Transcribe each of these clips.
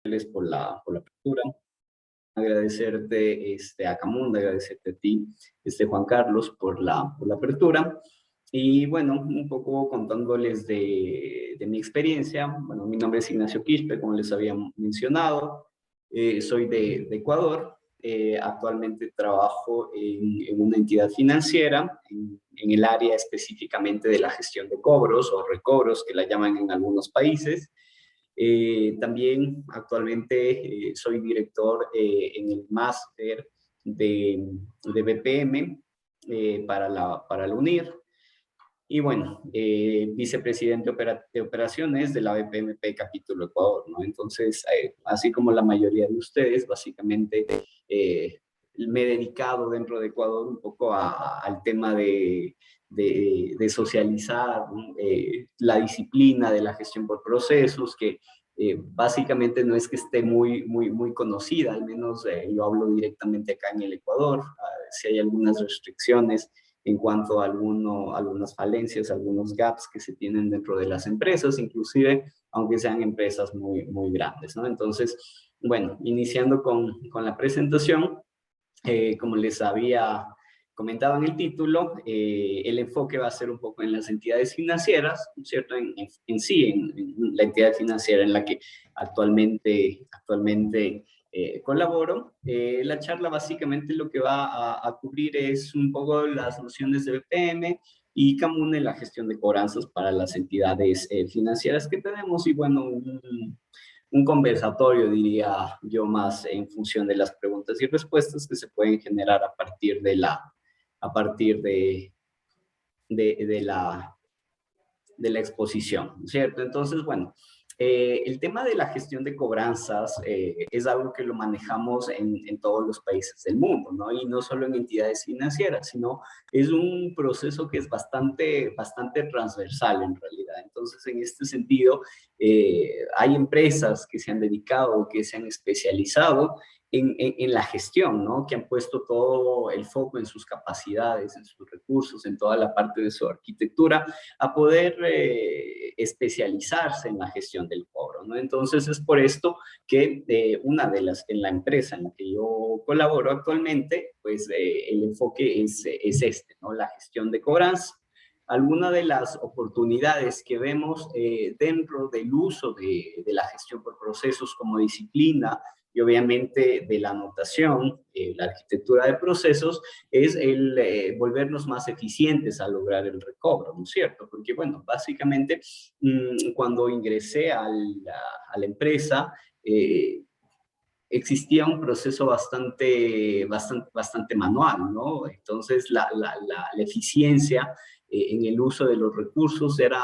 Por la apertura, agradecerte a Camunda, agradecerte a ti, Juan Carlos, por la apertura. Y bueno, un poco contándoles de mi experiencia. Bueno, mi nombre es Ignacio Quispe, como les había mencionado. Soy de Ecuador. Actualmente trabajo en una entidad financiera, en el área específicamente de la gestión de cobros o recobros, que la llaman en algunos países. También actualmente soy director en el máster de BPM para la UNIR. Y bueno, vicepresidente de operaciones de la BPMP Capítulo Ecuador, ¿no? Entonces, así como la mayoría de ustedes, básicamente me he dedicado dentro de Ecuador un poco al tema de socializar, ¿no? La disciplina de la gestión por procesos, que básicamente no es que esté muy conocida, al menos yo hablo directamente acá en el Ecuador. Si hay algunas restricciones en cuanto a algunas falencias, algunos gaps que se tienen dentro de las empresas, inclusive aunque sean empresas muy grandes, ¿no? Entonces, bueno, iniciando con la presentación, como les había comentado en el título, el enfoque va a ser un poco en las entidades financieras, ¿cierto? En la entidad financiera en la que actualmente colaboro. La charla básicamente lo que va a cubrir es un poco las nociones de BPM y Camune, la gestión de cobranzas para las entidades financieras que tenemos, y bueno, un conversatorio, diría yo, más en función de las preguntas y respuestas que se pueden generar a partir de la, de la exposición, ¿cierto? Entonces, bueno, el tema de la gestión de cobranzas es algo que lo manejamos en todos los países del mundo, ¿no? Y no solo en entidades financieras, sino es un proceso que es bastante transversal en realidad. Entonces, en este sentido, hay empresas que se han dedicado, que se han especializado en la gestión, ¿no? Que han puesto todo el foco en sus capacidades, en sus recursos, en toda la parte de su arquitectura, a poder especializarse en la gestión del cobro, ¿no? Entonces es por esto que en la empresa en la que yo colaboro actualmente, pues el enfoque es ¿no? La gestión de cobranza. Alguna de las oportunidades que vemos dentro del uso de la gestión por procesos como disciplina y obviamente de la anotación, la arquitectura de procesos, es el volvernos más eficientes al lograr el recobro, ¿no es cierto? Porque, bueno, básicamente cuando ingresé a la empresa, existía un proceso bastante manual, ¿no? Entonces, la eficiencia en el uso de los recursos era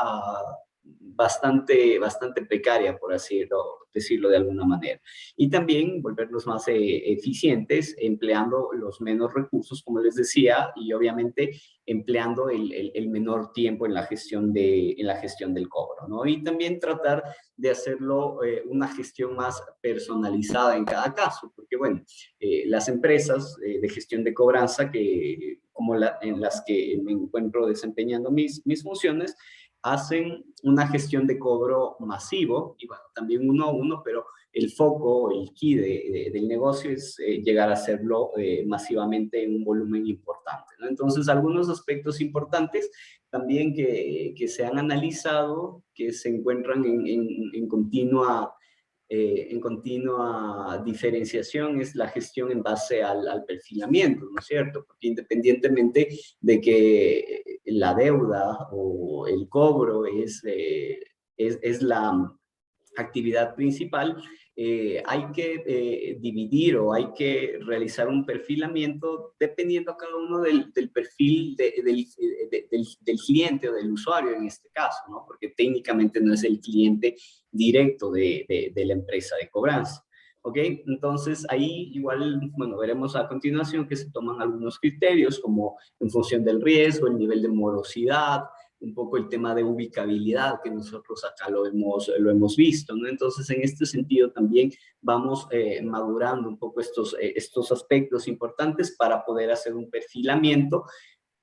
bastante precaria, por así decirlo de alguna manera. Y también volverlos más eficientes, empleando los menos recursos, como les decía, y obviamente empleando el menor tiempo en la gestión del cobro, ¿no? Y también tratar de hacerlo una gestión más personalizada en cada caso, porque bueno, las empresas de gestión de cobranza en las que me encuentro desempeñando mis funciones, hacen una gestión de cobro masivo, y bueno, también uno a uno, pero el foco, el key del negocio es llegar a hacerlo masivamente en un volumen importante, ¿no? Entonces, algunos aspectos importantes también que se han analizado, que se encuentran en continua diferenciación, es la gestión en base al perfilamiento, ¿no es cierto? Porque independientemente de que la deuda o el cobro es la actividad principal, hay que dividir o hay que realizar un perfilamiento dependiendo cada uno del perfil del cliente o del usuario en este caso, ¿no? Porque técnicamente no es el cliente directo de la empresa de cobranza. ¿Ok? Entonces ahí igual, bueno, veremos a continuación que se toman algunos criterios como en función del riesgo, el nivel de morosidad, un poco el tema de ubicabilidad que nosotros acá lo hemos visto, ¿no? Entonces, en este sentido también vamos madurando un poco estos aspectos importantes para poder hacer un perfilamiento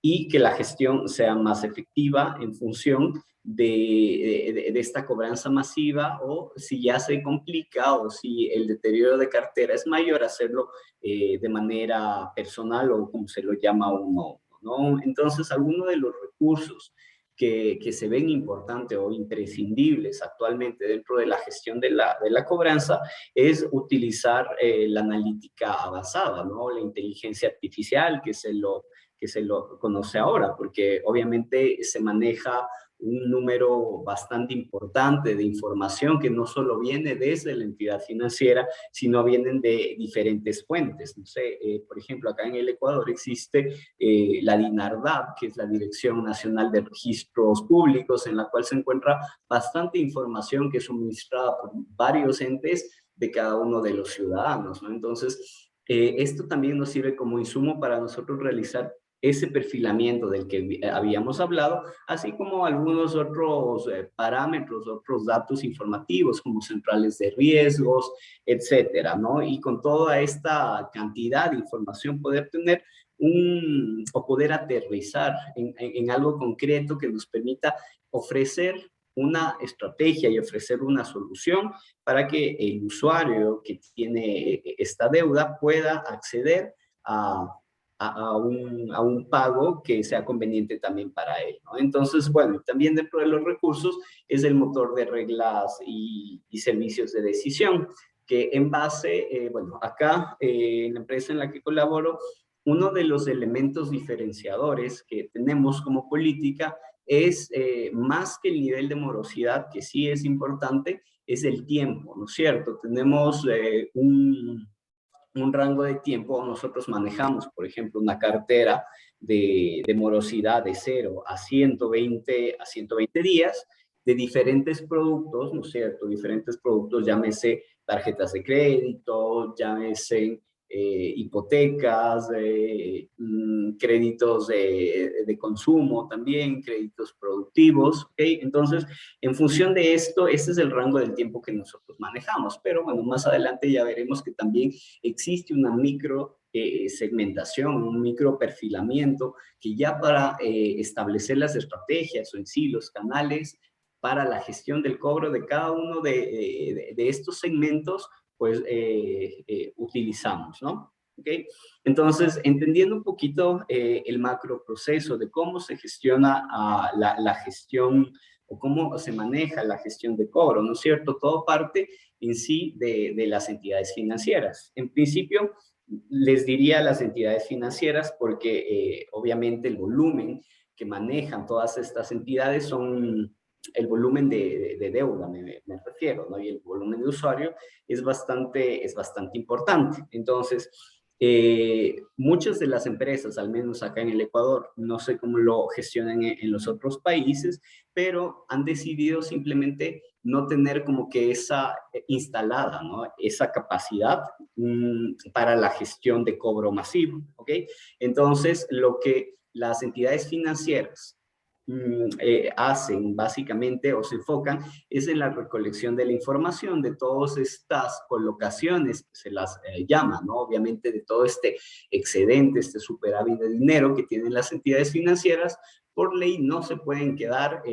y que la gestión sea más efectiva en función de esta cobranza masiva, o si ya se complica o si el deterioro de cartera es mayor, hacerlo de manera personal o como se lo llama uno, ¿no? Entonces, algunos de los recursos que se ven importantes o imprescindibles actualmente dentro de la gestión de la cobranza es utilizar la analítica avanzada, ¿no? La inteligencia artificial que se lo conoce ahora, porque obviamente se maneja un número bastante importante de información que no solo viene desde la entidad financiera, sino vienen de diferentes fuentes. No sé, por ejemplo, acá en el Ecuador existe la DINARDAP, que es la Dirección Nacional de Registros Públicos, en la cual se encuentra bastante información que es suministrada por varios entes de cada uno de los ciudadanos, ¿no? Entonces, esto también nos sirve como insumo para nosotros realizar ese perfilamiento del que habíamos hablado, así como algunos otros parámetros, otros datos informativos como centrales de riesgos, etcétera, ¿no? Y con toda esta cantidad de información poder tener o poder aterrizar en algo concreto que nos permita ofrecer una estrategia y ofrecer una solución para que el usuario que tiene esta deuda pueda acceder a un pago que sea conveniente también para él, ¿no? Entonces, bueno, también dentro de los recursos es el motor de reglas y servicios de decisión, que en base, bueno, acá en la empresa en la que colaboro, uno de los elementos diferenciadores que tenemos como política es más que el nivel de morosidad, que sí es importante, es el tiempo, ¿no es cierto? Tenemos un rango de tiempo, nosotros manejamos, por ejemplo, una cartera de morosidad de 0 a 120 días de diferentes productos, ¿no es cierto? Diferentes productos, llámese tarjetas de crédito, llámese hipotecas, créditos de consumo también, créditos productivos, ¿ok? Entonces, en función de esto, este es el rango del tiempo que nosotros manejamos, pero bueno, más adelante ya veremos que también existe una micro segmentación, un micro perfilamiento, que ya para establecer las estrategias o en sí los canales para la gestión del cobro de cada uno de estos segmentos, pues utilizamos, ¿no? ¿Okay? Entonces, entendiendo un poquito el macro proceso de cómo se gestiona la gestión o cómo se maneja la gestión de cobro, ¿no es cierto? Todo parte en sí de las entidades financieras. En principio, les diría a las entidades financieras porque obviamente el volumen que manejan todas estas entidades son el volumen de deuda, me refiero, ¿no? Y el volumen de usuario es bastante importante. Entonces, muchas de las empresas, al menos acá en el Ecuador, no sé cómo lo gestionan en los otros países, pero han decidido simplemente no tener como que esa instalada, ¿no? Esa capacidad para la gestión de cobro masivo, ¿ok? Entonces, lo que las entidades financieras hacen básicamente o se enfocan es en la recolección de la información de todas estas colocaciones, se las llama, ¿no? Obviamente de todo este excedente, este superávit de dinero que tienen las entidades financieras, por ley no se pueden quedar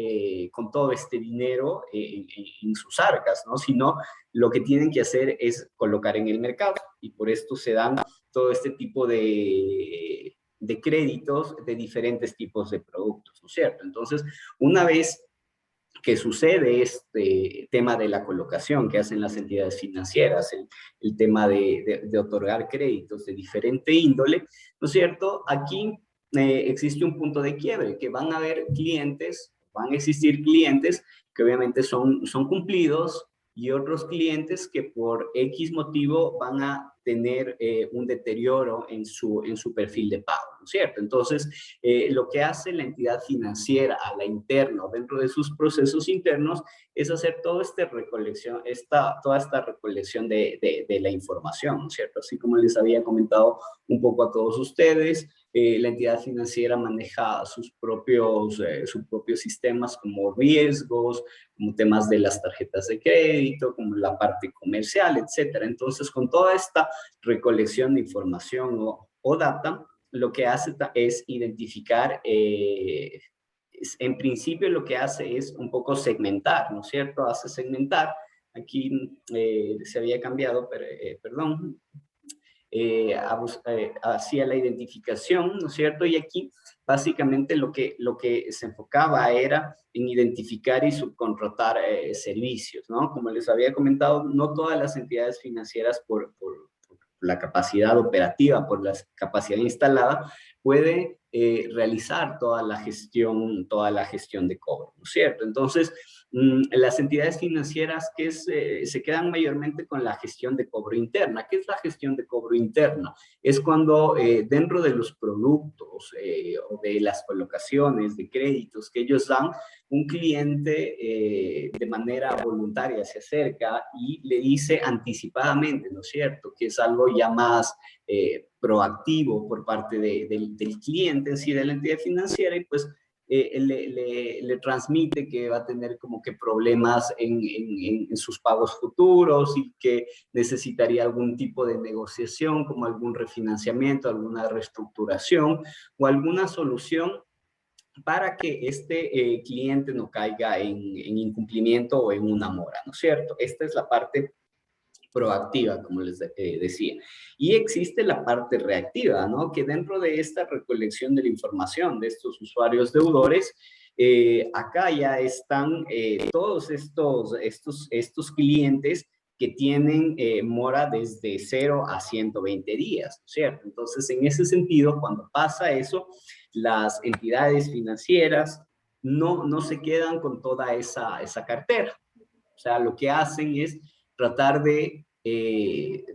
con todo este dinero en sus arcas, ¿no? Sino lo que tienen que hacer es colocar en el mercado y por esto se dan todo este tipo de créditos de diferentes tipos de productos, ¿no es cierto? Entonces, una vez que sucede este tema de la colocación que hacen las entidades financieras, el tema de otorgar créditos de diferente índole, ¿no es cierto? Aquí existe un punto de quiebre, que van a haber clientes, van a existir clientes que obviamente son cumplidos y otros clientes que por X motivo van a tener un deterioro en su perfil de pago, ¿no es cierto? Entonces, lo que hace la entidad financiera a la interna o dentro de sus procesos internos es hacer toda toda esta recolección de la información, ¿no es cierto? Así como les había comentado un poco a todos ustedes, la entidad financiera maneja sus propios sistemas como riesgos, como temas de las tarjetas de crédito, como la parte comercial, etcétera. Entonces, con toda esta recolección de información o data, lo que hace es identificar, en principio lo que hace es un poco segmentar, ¿no es cierto? Hace segmentar, aquí se había cambiado, pero, perdón, hacía la identificación, ¿no es cierto? Y aquí básicamente lo que se enfocaba era en identificar y subcontratar servicios, ¿no? Como les había comentado, no todas las entidades financieras por la capacidad operativa, por la capacidad instalada, puede realizar toda la gestión de cobro, ¿no es cierto? Entonces, las entidades financieras se quedan mayormente con la gestión de cobro interna. ¿Qué es la gestión de cobro interna? Es cuando dentro de los productos o de las colocaciones de créditos que ellos dan, un cliente de manera voluntaria se acerca y le dice anticipadamente, ¿no es cierto? Que es algo ya más proactivo por parte del cliente en sí, de la entidad financiera, y pues le transmite que va a tener como que problemas en sus pagos futuros y que necesitaría algún tipo de negociación, como algún refinanciamiento, alguna reestructuración o alguna solución para que este cliente no caiga en incumplimiento o en una mora, ¿no es cierto? Esta es la parte proactiva, como les decía. Y existe la parte reactiva, ¿no? Que dentro de esta recolección de la información de estos usuarios deudores, acá ya están todos estos clientes que tienen mora desde 0 a 120 días, ¿no es cierto? Entonces, en ese sentido, cuando pasa eso, las entidades financieras no se quedan con toda esa cartera. O sea, lo que hacen es tratar de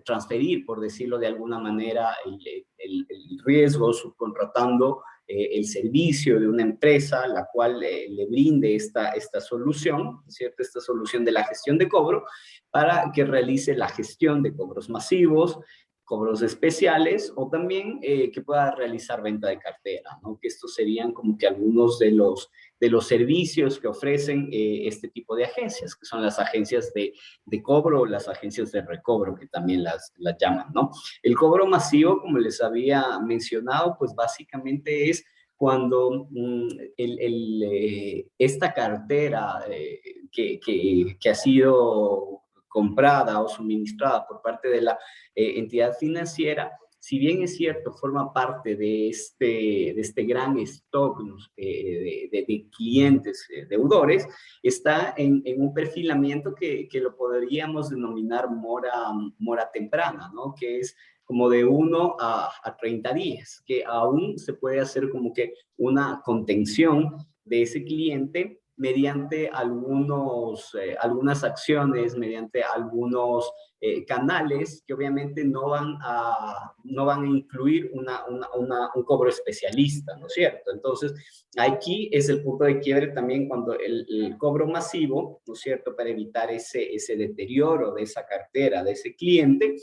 transferir, por decirlo de alguna manera, el riesgo subcontratando el servicio de una empresa, la cual le brinde esta solución, ¿cierto? Esta solución de la gestión de cobro, para que realice la gestión de cobros masivos, cobros especiales, o también que pueda realizar venta de cartera, ¿no? Que estos serían como que algunos de los servicios que ofrecen este tipo de agencias, que son las agencias de cobro o las agencias de recobro, que también las llaman, ¿no? El cobro masivo, como les había mencionado, pues básicamente es cuando esta cartera que ha sido comprada o suministrada por parte de la entidad financiera, si bien es cierto, forma parte de este gran stock de clientes deudores, está en un perfilamiento que lo podríamos denominar mora temprana, ¿no? Que es como de 1 a 30 días, que aún se puede hacer como que una contención de ese cliente mediante algunas acciones, mediante algunos canales que obviamente no van a incluir un cobro especialista, ¿no es cierto? Entonces, aquí es el punto de quiebre también cuando el cobro masivo, ¿no es cierto? Para evitar ese deterioro de esa cartera, de ese cliente,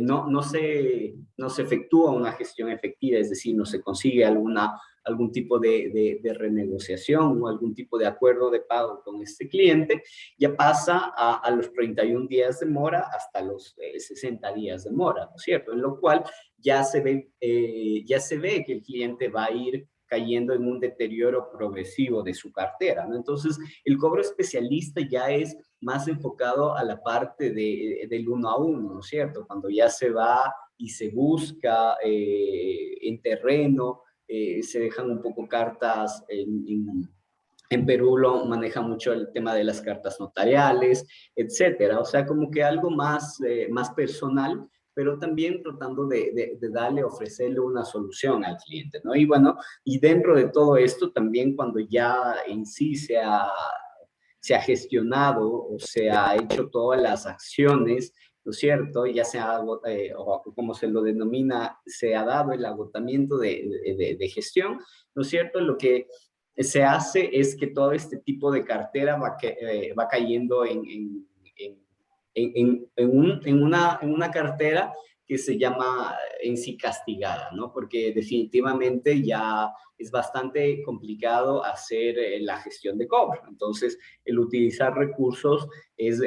no se efectúa una gestión efectiva, es decir, no se consigue algún tipo de renegociación o algún tipo de acuerdo de pago con este cliente, ya pasa a los 31 días de mora hasta los 60 días de mora, ¿no es cierto? En lo cual ya se ve que el cliente va a ir cayendo en un deterioro progresivo de su cartera, ¿no? Entonces, el cobro especialista ya es más enfocado a la parte del 1 a 1, ¿no es cierto? Cuando ya se va y se busca en terreno, se dejan un poco cartas en Perú lo maneja mucho el tema de las cartas notariales, etcétera. O sea, como que algo más personal, pero también tratando de darle, ofrecerle una solución al cliente, ¿no? Y bueno, y dentro de todo esto también cuando ya en sí se ha gestionado o se ha hecho todas las acciones, ¿no es cierto? Ya o como se lo denomina, se ha dado el agotamiento de gestión, ¿no es cierto? Lo que se hace es que todo este tipo de cartera va cayendo en una cartera que se llama en sí castigada, ¿no? Porque definitivamente ya es bastante complicado hacer la gestión de cobro. Entonces, el utilizar recursos es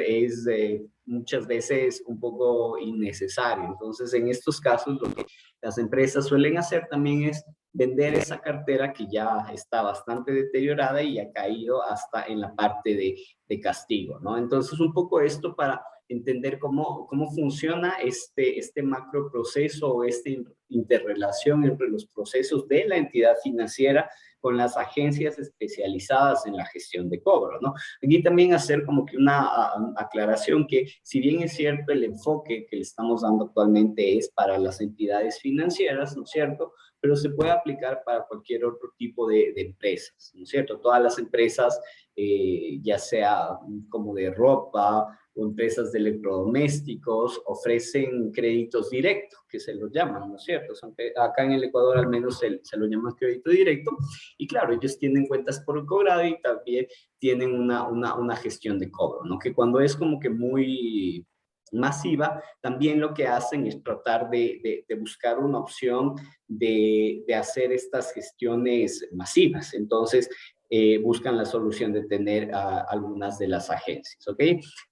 muchas veces un poco innecesario. Entonces, en estos casos, lo que las empresas suelen hacer también es vender esa cartera que ya está bastante deteriorada y ha caído hasta en la parte de castigo, ¿no? Entonces, un poco esto para entender cómo funciona este macro proceso o esta interrelación entre los procesos de la entidad financiera con las agencias especializadas en la gestión de cobro, ¿no? Aquí también hacer como que una aclaración que si bien es cierto el enfoque que le estamos dando actualmente es para las entidades financieras, ¿no es cierto? Pero se puede aplicar para cualquier otro tipo de empresas, ¿no es cierto? Todas las empresas, ya sea como de ropa o empresas de electrodomésticos, ofrecen créditos directos, que se los llaman, ¿no es cierto? Acá en el Ecuador al menos se lo llaman crédito directo, y claro, ellos tienen cuentas por cobrado y también tienen una gestión de cobro, ¿no? Que cuando es como que muy masiva, también lo que hacen es tratar de buscar una opción de hacer estas gestiones masivas. Entonces, buscan la solución de tener algunas de las agencias, ¿ok?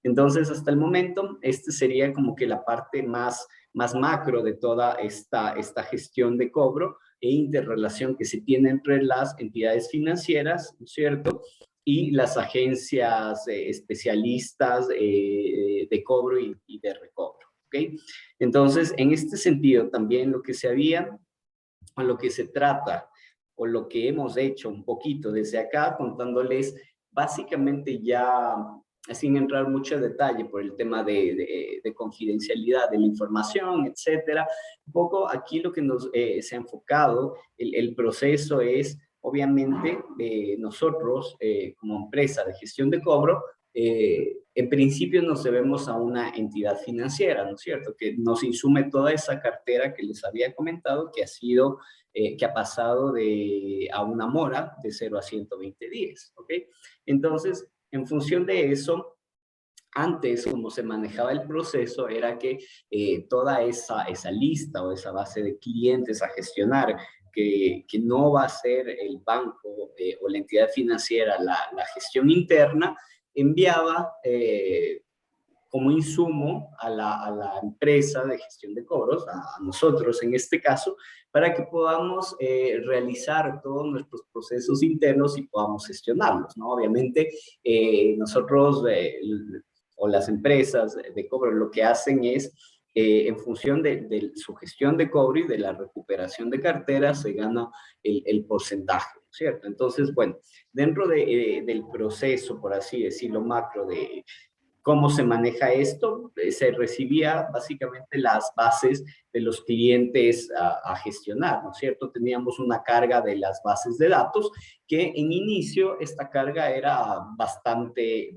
Entonces, hasta el momento, este sería como que la parte más macro de toda esta gestión de cobro e interrelación que se tiene entre las entidades financieras, ¿no es cierto? Y las agencias especialistas de cobro y de recobro, ¿ok? Entonces, en este sentido, también lo que se había, o lo que se trata, o lo que hemos hecho un poquito desde acá, contándoles básicamente ya sin entrar mucho en detalle por el tema de confidencialidad de la información, etcétera. Un poco aquí lo que nos se ha enfocado, el proceso es, obviamente, nosotros como empresa de gestión de cobro, en principio nos debemos a una entidad financiera, ¿no es cierto? Que nos insume toda esa cartera que les había comentado, que ha sido, que ha pasado a una mora de 0 a 120 días, ¿ok? Entonces, en función de eso, antes, como se manejaba el proceso, era que toda esa lista o esa base de clientes a gestionar, que no va a ser el banco o la entidad financiera la gestión interna, enviaba como insumo a la empresa de gestión de cobros, a nosotros en este caso, para que podamos realizar todos nuestros procesos internos y podamos gestionarlos, ¿no? Obviamente, nosotros o las empresas de cobro lo que hacen es, en función de su gestión de cobro y de la recuperación de cartera, se gana el porcentaje, ¿cierto? Entonces, bueno, dentro del proceso, por así decirlo, macro de cómo se maneja esto, se recibía básicamente las bases de los clientes a gestionar, ¿no es cierto? Teníamos una carga de las bases de datos que en inicio esta carga era bastante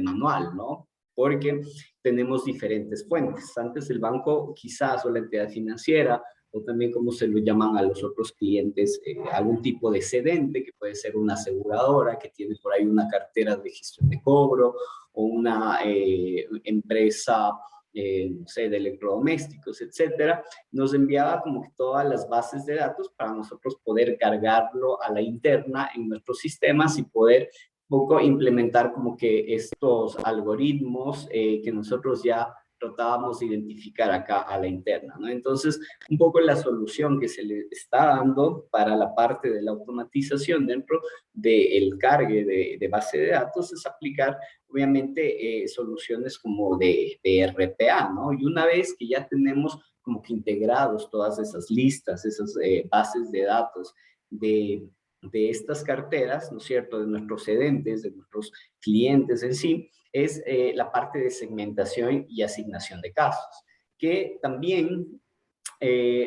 manual, ¿no? Porque tenemos diferentes fuentes. Antes el banco quizás o la entidad financiera o también como se lo llaman a los otros clientes, algún tipo de cedente, que puede ser una aseguradora que tiene por ahí una cartera de gestión de cobro, o una empresa, no sé, de electrodomésticos, etcétera, nos enviaba como que todas las bases de datos para nosotros poder cargarlo a la interna en nuestros sistemas y poder poco implementar como que estos algoritmos que nosotros ya tratábamos de identificar acá a la interna, ¿no? Entonces, un poco la solución que se le está dando para la parte de la automatización dentro del cargue de base de datos es aplicar, obviamente, soluciones como de RPA, ¿no? Y una vez que ya tenemos como que integrados todas esas listas, esas bases de datos de estas carteras, ¿no es cierto?, de nuestros sedentes, de nuestros clientes en sí, es la parte de segmentación y asignación de casos, que también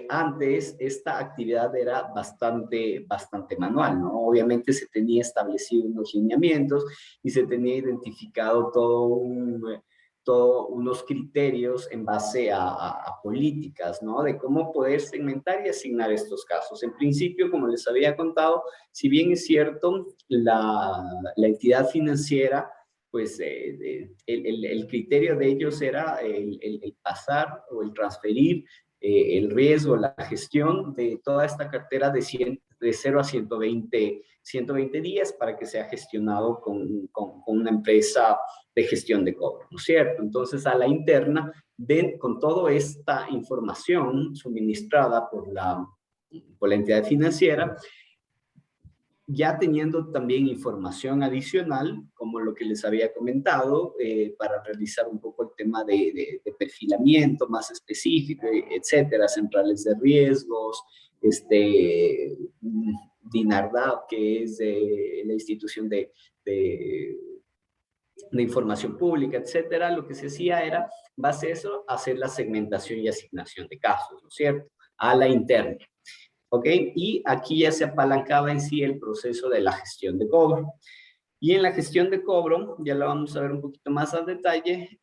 antes esta actividad era bastante manual, ¿no? Obviamente se tenía establecido unos lineamientos y se tenía identificado todos unos criterios en base a políticas, ¿no? De cómo poder segmentar y asignar estos casos. En principio, como les había contado, si bien es cierto, la entidad financiera, pues el criterio de ellos era el pasar o el transferir el riesgo, la gestión de toda esta cartera de 0 a 120 días para que sea gestionado con una empresa de gestión de cobro, ¿no es cierto? Entonces, a la interna, con toda esta información suministrada por la entidad financiera, ya teniendo también información adicional, como lo que les había comentado, para realizar un poco el tema de perfilamiento más específico, etcétera, centrales de riesgos, DINARDAP, que es la institución de información pública, etcétera, lo que se hacía era, base a eso, hacer la segmentación y asignación de casos, ¿no es cierto?, a la interna. ¿Ok? Y aquí ya se apalancaba en sí el proceso de la gestión de cobro. Y en la gestión de cobro, ya lo vamos a ver un poquito más al detalle,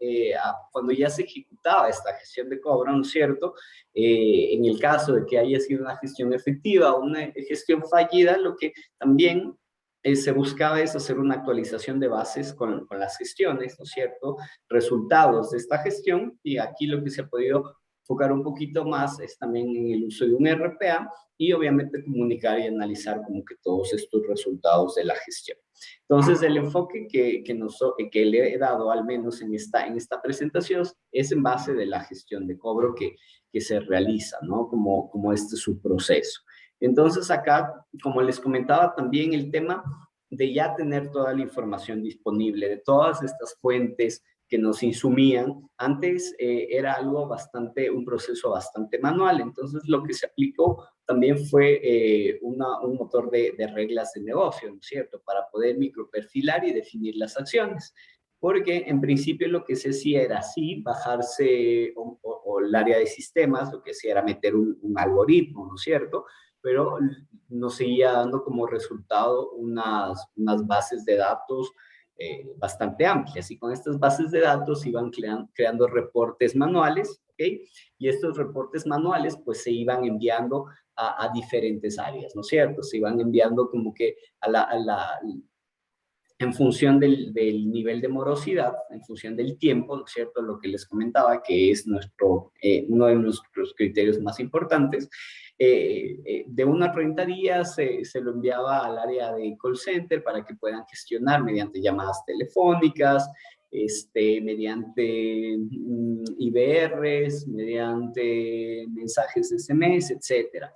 cuando ya se ejecutaba esta gestión de cobro, ¿no es cierto? En el caso de que haya sido una gestión efectiva o una gestión fallida, lo que también se buscaba es hacer una actualización de bases con las gestiones, ¿no es cierto? Resultados de esta gestión, y aquí lo que se ha podido enfocar un poquito más es también en el uso de un RPA y obviamente comunicar y analizar como que todos estos resultados de la gestión. Entonces, el enfoque que le he dado, al menos en esta presentación, es en base de la gestión de cobro que se realiza, ¿no? Como este es su proceso. Entonces, acá, como les comentaba, también el tema de ya tener toda la información disponible, de todas estas fuentes que nos insumían, antes era un proceso bastante manual. Entonces, lo que se aplicó también fue un motor de reglas de negocio, ¿no es cierto?, para poder microperfilar y definir las acciones. Porque en principio lo que se hacía era así, bajarse o el área de sistemas, lo que hacía era meter un algoritmo, ¿no es cierto?, pero nos seguía dando como resultado unas bases de datos bastante amplias, y con estas bases de datos iban creando reportes manuales, ¿ok? Y estos reportes manuales pues se iban enviando a diferentes áreas, ¿no es cierto? Se iban enviando como que en función del nivel de morosidad, en función del tiempo, ¿no es cierto? Lo que les comentaba, que es uno de nuestros criterios más importantes. De 1 a 30 días se lo enviaba al área de call center para que puedan gestionar mediante llamadas telefónicas, mediante IVRs, mediante mensajes SMS, etcétera.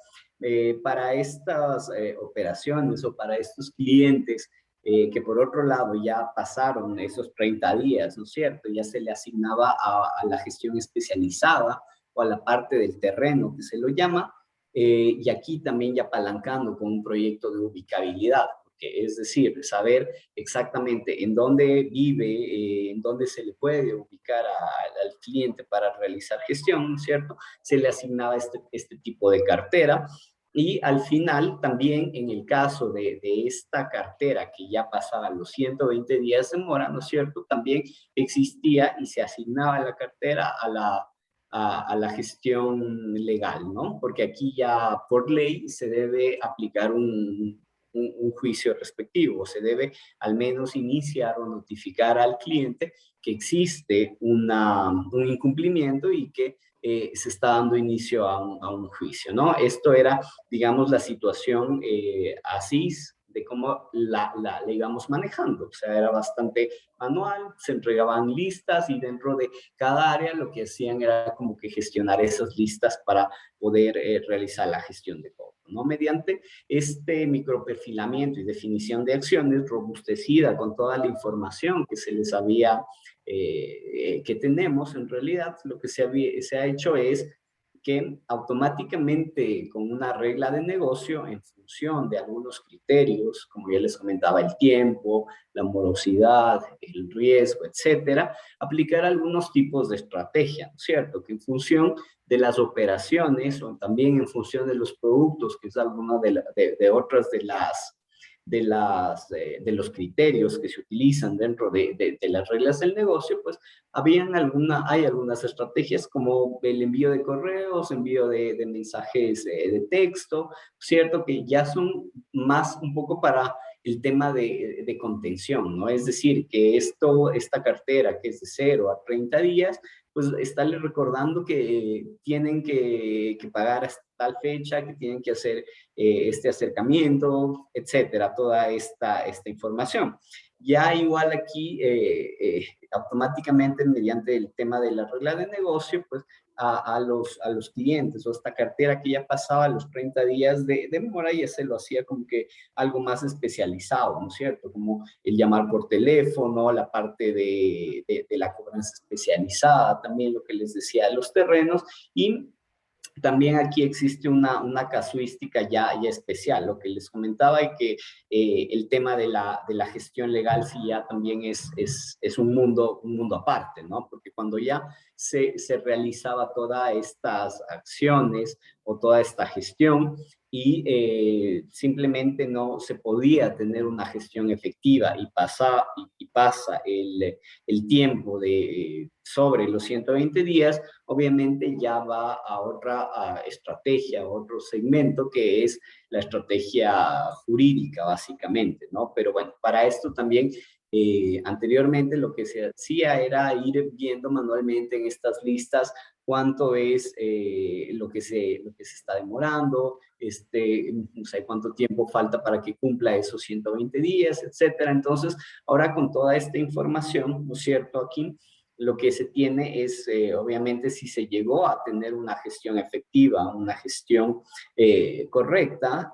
Para estas operaciones o para estos clientes que por otro lado ya pasaron esos 30 días, ¿no es cierto? Ya se le asignaba a la gestión especializada o a la parte del terreno que se lo llama, y aquí también ya apalancando con un proyecto de ubicabilidad, porque es decir, saber exactamente en dónde vive, en dónde se le puede ubicar al cliente para realizar gestión, ¿no es cierto? Se le asignaba este tipo de cartera. Y al final, también en el caso de esta cartera que ya pasaba los 120 días de mora, ¿no es cierto?, también existía y se asignaba la cartera a la gestión legal, ¿no? Porque aquí ya por ley se debe aplicar un juicio respectivo, se debe al menos iniciar o notificar al cliente que existe un incumplimiento y que se está dando inicio a un juicio, ¿no? Esto era, digamos, la situación así de cómo la íbamos manejando. O sea, era bastante manual, se entregaban listas y dentro de cada área lo que hacían era como que gestionar esas listas para poder realizar la gestión de cobro, ¿no? Mediante este microperfilamiento y definición de acciones robustecida con toda la información que se les había que tenemos, en realidad lo que se ha hecho es que automáticamente con una regla de negocio en función de algunos criterios, como ya les comentaba, el tiempo, la morosidad, el riesgo, etcétera, aplicar algunos tipos de estrategia, ¿no es cierto? Que en función de las operaciones o también en función de los productos, que es alguna de otras de los criterios que se utilizan dentro de las reglas del negocio, pues hay algunas estrategias como el envío de correos, envío de mensajes de texto, ¿cierto? Que ya son más un poco para el tema de contención, ¿no? Es decir, que esta cartera que es de 0 a 30 días, pues estarles recordando que tienen que pagar hasta tal fecha, que tienen que hacer este acercamiento, etcétera, toda esta información. Ya igual aquí, automáticamente, mediante el tema de la regla de negocio, pues a los clientes o esta cartera que ya pasaba los 30 días de mora, ya se lo hacía como que algo más especializado, ¿no es cierto? Como el llamar por teléfono, la parte de la cobranza especializada, también lo que les decía de los terrenos, y también aquí existe una casuística ya especial, lo que les comentaba, y que el tema de la gestión legal sí ya también es un mundo aparte, ¿no? Porque cuando ya se realizaba todas estas acciones o toda esta gestión y simplemente no se podía tener una gestión efectiva y pasa el tiempo de sobre los 120 días, obviamente ya va a otra estrategia, a otro segmento que es la estrategia jurídica, básicamente, ¿no? Pero bueno, para esto también anteriormente lo que se hacía era ir viendo manualmente en estas listas cuánto es lo que se está demorando, no sé cuánto tiempo falta para que cumpla esos 120 días, etcétera. Entonces, ahora con toda esta información, ¿no es cierto? Aquí lo que se tiene es, obviamente, si se llegó a tener una gestión efectiva, una gestión correcta,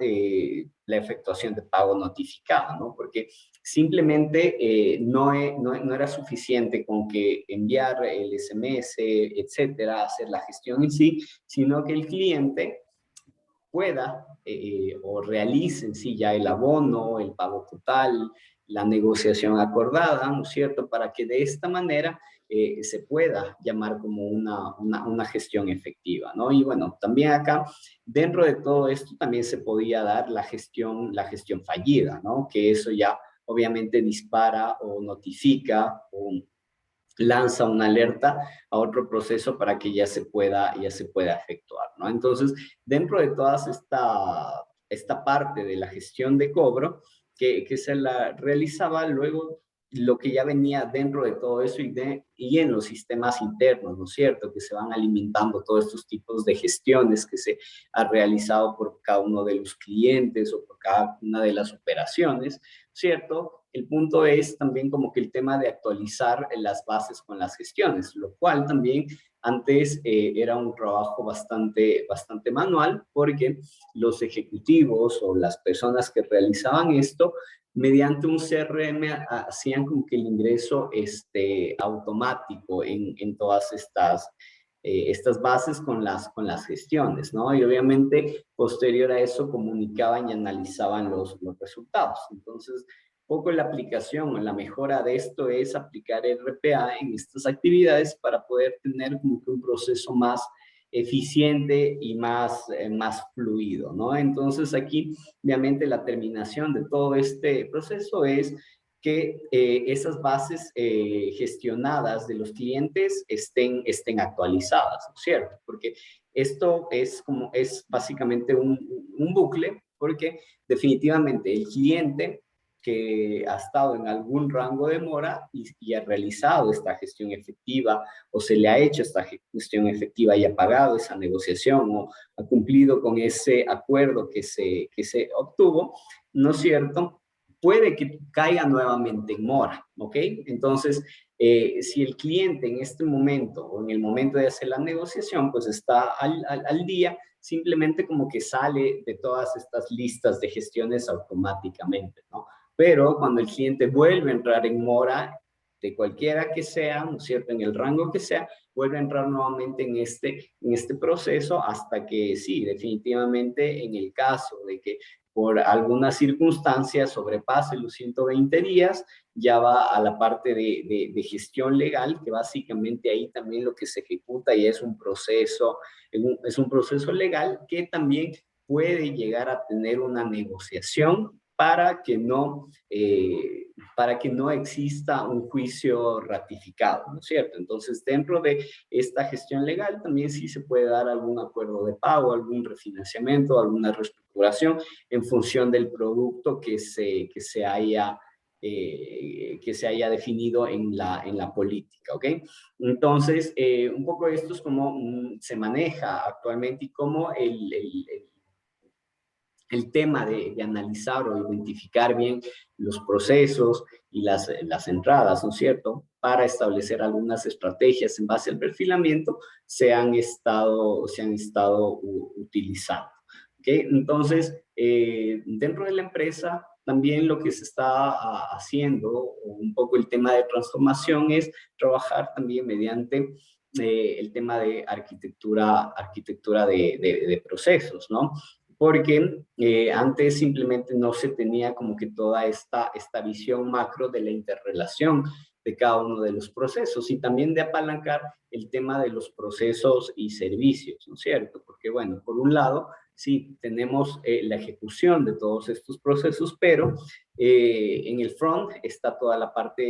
la efectuación de pago notificada, ¿no? Porque simplemente no era suficiente con que enviar el SMS, etcétera, hacer la gestión en sí, sino que el cliente pueda o realice en sí ya el abono, el pago total, la negociación acordada, ¿no es cierto? Para que de esta manera se pueda llamar como una gestión efectiva, ¿no? Y bueno, también acá, dentro de todo esto, también se podía dar la gestión fallida, ¿no? Que eso ya obviamente dispara o notifica o lanza una alerta a otro proceso para que ya se pueda efectuar, ¿no? Entonces, dentro de toda esta parte de la gestión de cobro que se la realizaba, luego lo que ya venía dentro de todo eso y en los sistemas internos, ¿no es cierto? Que se van alimentando todos estos tipos de gestiones que se ha realizado por cada uno de los clientes o por cada una de las operaciones, ¿cierto? El punto es también como que el tema de actualizar las bases con las gestiones, lo cual también antes era un trabajo bastante manual porque los ejecutivos o las personas que realizaban esto, mediante un CRM hacían como que el ingreso automático en todas estas bases con las gestiones, ¿no? Y obviamente, posterior a eso, comunicaban y analizaban los resultados. Entonces, poco la aplicación o la mejora de esto es aplicar RPA en estas actividades para poder tener como que un proceso más eficiente y más fluido, ¿no? Entonces aquí, obviamente, la terminación de todo este proceso es que esas bases gestionadas de los clientes estén actualizadas, ¿no es cierto? Porque esto es básicamente un bucle, porque definitivamente el cliente que ha estado en algún rango de mora y ha realizado esta gestión efectiva o se le ha hecho esta gestión efectiva y ha pagado esa negociación o ha cumplido con ese acuerdo que se obtuvo, ¿no es cierto? Puede que caiga nuevamente en mora, ¿ok? Entonces, si el cliente en este momento o en el momento de hacer la negociación, pues está al día, simplemente como que sale de todas estas listas de gestiones automáticamente, ¿no? Pero cuando el cliente vuelve a entrar en mora, de cualquiera que sea, ¿no es cierto?, en el rango que sea, vuelve a entrar nuevamente en este proceso hasta que sí, definitivamente en el caso de que por alguna circunstancia sobrepase los 120 días, ya va a la parte de gestión legal, que básicamente ahí también lo que se ejecuta y es un proceso legal que también puede llegar a tener una negociación para que no exista un juicio ratificado, ¿no es cierto? Entonces, dentro de esta gestión legal también sí se puede dar algún acuerdo de pago, algún refinanciamiento, alguna reestructuración en función del producto que se haya que se haya definido en la política, ¿ok? Entonces, un poco esto es cómo se maneja actualmente y cómo el tema de analizar o identificar bien los procesos y las entradas, ¿no es cierto?, para establecer algunas estrategias en base al perfilamiento, se han estado utilizando. ¿Okay? Entonces, dentro de la empresa, también lo que se está haciendo, un poco el tema de transformación, es trabajar también mediante el tema de arquitectura de procesos, ¿no? Porque antes simplemente no se tenía como que toda esta visión macro de la interrelación de cada uno de los procesos y también de apalancar el tema de los procesos y servicios, ¿no es cierto? Porque, bueno, por un lado, sí, tenemos la ejecución de todos estos procesos, pero en el front está toda la parte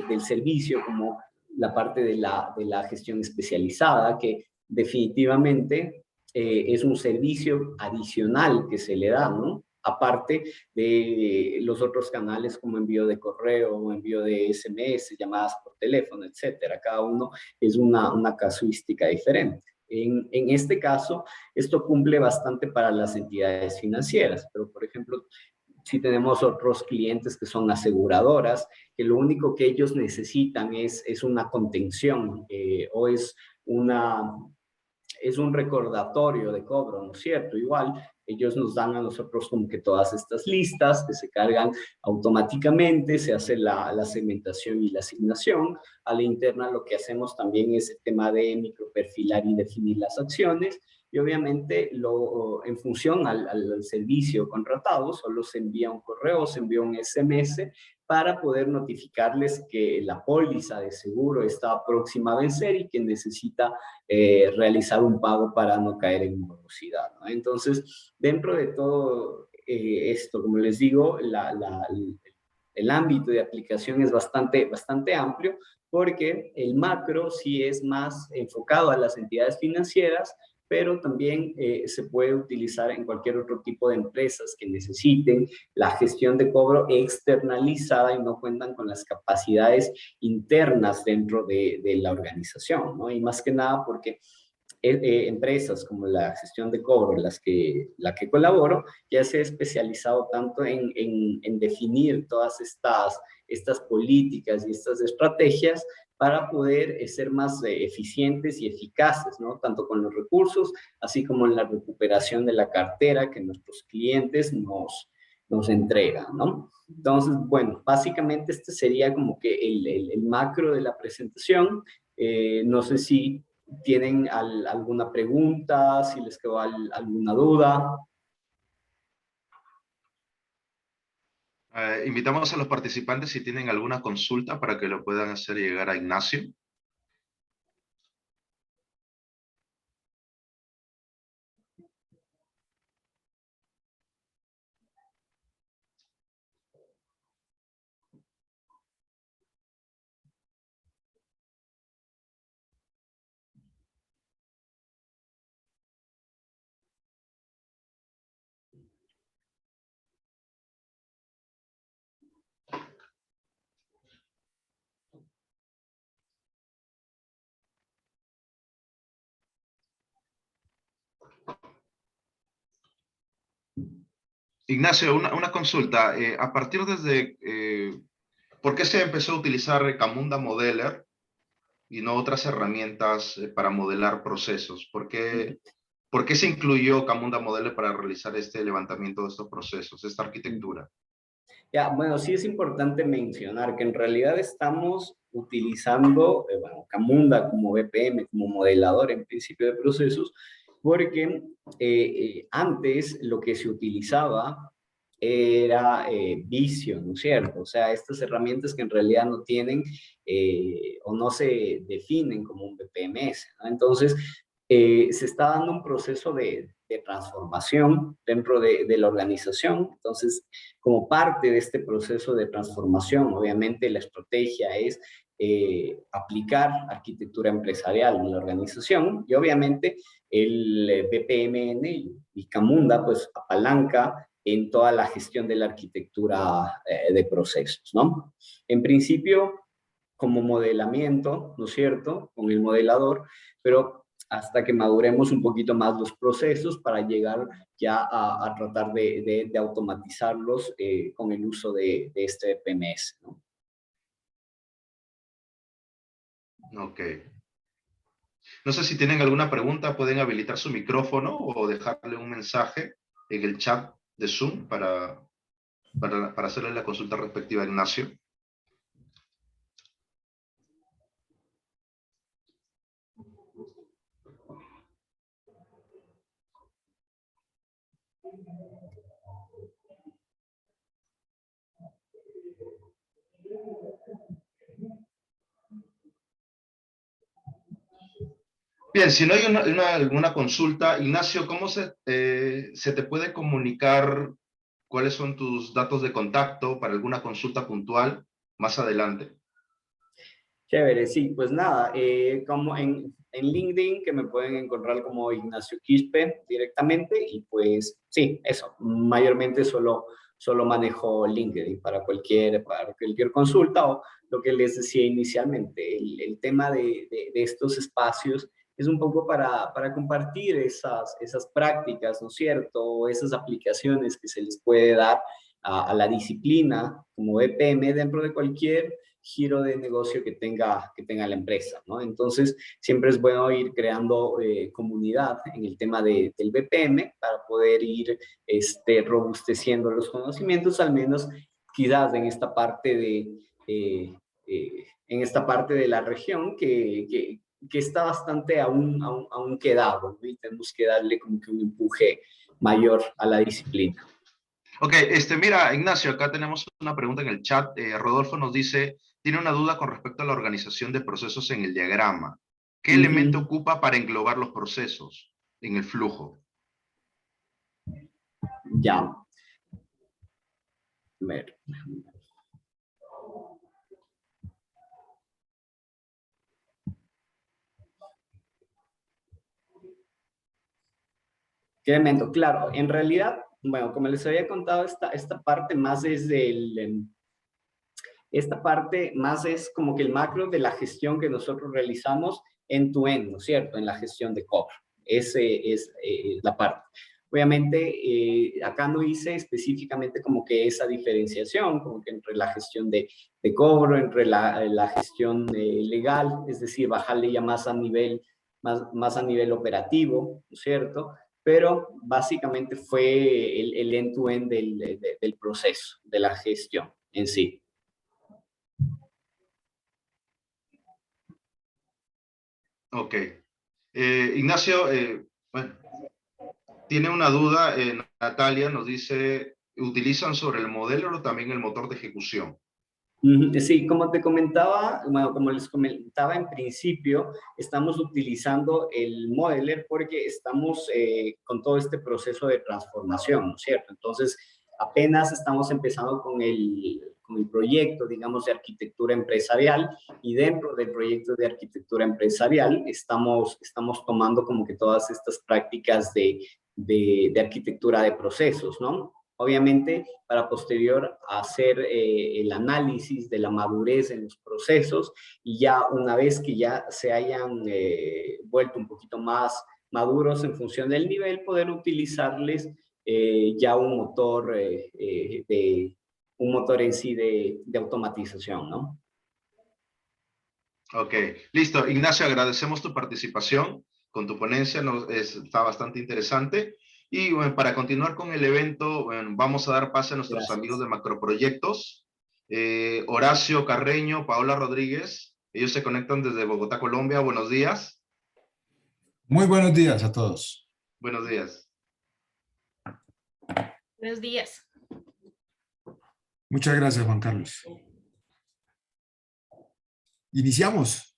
del servicio, como la parte de la gestión especializada, que definitivamente es un servicio adicional que se le da, ¿no? Aparte de los otros canales como envío de correo o envío de SMS, llamadas por teléfono, etcétera. Cada uno es una casuística diferente. En este caso, esto cumple bastante para las entidades financieras, pero por ejemplo, si tenemos otros clientes que son aseguradoras, que lo único que ellos necesitan es una contención o es un recordatorio de cobro, ¿no es cierto? Igual, ellos nos dan a nosotros como que todas estas listas que se cargan automáticamente, se hace la segmentación y la asignación. A la interna lo que hacemos también es el tema de microperfilar y definir las acciones. Y obviamente en función al servicio contratado, solo se envía un correo, se envía un SMS para poder notificarles que la póliza de seguro está próxima a vencer y que necesita realizar un pago para no caer en morosidad, ¿no? Entonces, dentro de todo esto, como les digo, el ámbito de aplicación es bastante amplio porque el macro sí es más enfocado a las entidades financieras, pero también se puede utilizar en cualquier otro tipo de empresas que necesiten la gestión de cobro externalizada y no cuentan con las capacidades internas dentro de la organización, ¿no? Y más que nada porque empresas como la gestión de cobro, la que colaboro, ya se ha especializado tanto en definir todas estas políticas y estas estrategias para poder ser más eficientes y eficaces, ¿no? Tanto con los recursos, así como en la recuperación de la cartera que nuestros clientes nos entregan, ¿no? Entonces, bueno, básicamente este sería como que el macro de la presentación. No sé si tienen alguna pregunta, si les quedó alguna duda. Invitamos a los participantes si tienen alguna consulta para que lo puedan hacer llegar a Ignacio. Ignacio, una consulta. A partir ¿por qué se empezó a utilizar Camunda Modeler y no otras herramientas para modelar procesos? ¿Por qué se incluyó Camunda Modeler para realizar este levantamiento de estos procesos, esta arquitectura? Ya, bueno, sí es importante mencionar que en realidad estamos utilizando, bueno, Camunda como BPM, como modelador en principio de procesos, porque antes lo que se utilizaba era Visio, ¿no es cierto? O sea, estas herramientas que en realidad no tienen o no se definen como un BPMS, ¿no? Entonces, se está dando un proceso de transformación dentro de la organización. Entonces, como parte de este proceso de transformación, obviamente la estrategia es aplicar arquitectura empresarial en la organización y obviamente el BPMN y Camunda pues apalanca en toda la gestión de la arquitectura de procesos, ¿no? En principio, como modelamiento, ¿no es cierto?, con el modelador, pero hasta que maduremos un poquito más los procesos para llegar ya a tratar de automatizarlos con el uso de este PMS, ¿no? Ok. No sé si tienen alguna pregunta, pueden habilitar su micrófono o dejarle un mensaje en el chat de Zoom para hacerle la consulta respectiva a Ignacio. Bien, si no hay alguna consulta, Ignacio, ¿cómo se te puede comunicar cuáles son tus datos de contacto para alguna consulta puntual más adelante? Chévere, sí, pues nada, como en LinkedIn, que me pueden encontrar como Ignacio Quispe directamente, y pues sí, eso, mayormente solo manejo LinkedIn para cualquier consulta, o lo que les decía inicialmente, el tema de estos espacios es un poco para compartir esas prácticas, ¿no es cierto? O esas aplicaciones que se les puede dar a la disciplina como EPM dentro de cualquier giro de negocio que tenga la empresa, ¿no? Entonces, siempre es bueno ir creando comunidad en el tema del BPM para poder ir robusteciendo los conocimientos, al menos quizás en esta parte de la región que está bastante aún quedado, ¿no? Y tenemos que darle como que un empuje mayor a la disciplina. Ok, mira, Ignacio, acá tenemos una pregunta en el chat. Rodolfo nos dice, tiene una duda con respecto a la organización de procesos en el diagrama. ¿Qué elemento Ujú. ocupa para englobar los procesos en el flujo? Ya. Ver. ¿Qué elemento? Claro, en realidad, bueno, como les había contado, esta parte más es esta parte más es como que el macro de la gestión que nosotros realizamos en tu end, ¿no es cierto? En la gestión de cobro. Ese es la parte. Obviamente, acá no hice específicamente como que esa diferenciación, como que entre la gestión de cobro, entre la gestión legal, es decir, bajarle ya más a nivel operativo, ¿no es cierto? Pero básicamente fue el end-to-end del proceso, de la gestión en sí. Ok. Ignacio, bueno, tiene una duda. Natalia nos dice, ¿utilizan sobre el modelo o también el motor de ejecución? Sí, como te comentaba, bueno, como les comentaba en principio, estamos utilizando el Modeler porque estamos con todo este proceso de transformación, ¿no es cierto? Entonces, apenas estamos empezando con el proyecto, digamos, de arquitectura empresarial, y dentro del proyecto de arquitectura empresarial estamos tomando como que todas estas prácticas de arquitectura de procesos, ¿no? Obviamente, para posterior hacer el análisis de la madurez en los procesos, y ya una vez que ya se hayan vuelto un poquito más maduros en función del nivel, poder utilizarles ya un motor en sí de automatización, ¿no? Ok, listo. Ignacio, agradecemos tu participación con tu ponencia, está bastante interesante. Y bueno, para continuar con el evento, bueno, vamos a dar pase a nuestros amigos Gracias. de Macroproyectos. Horacio Carreño, Paola Rodríguez, ellos se conectan desde Bogotá, Colombia. Buenos días. Muy buenos días a todos. Buenos días. Buenos días. Muchas gracias, Juan Carlos. Iniciamos.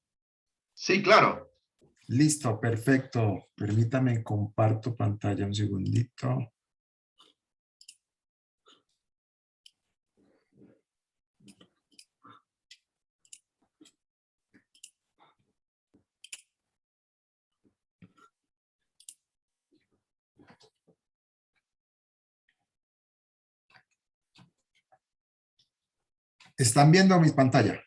Sí, claro. Listo, perfecto. Permítame, comparto pantalla un segundito. ¿Están viendo mi pantalla?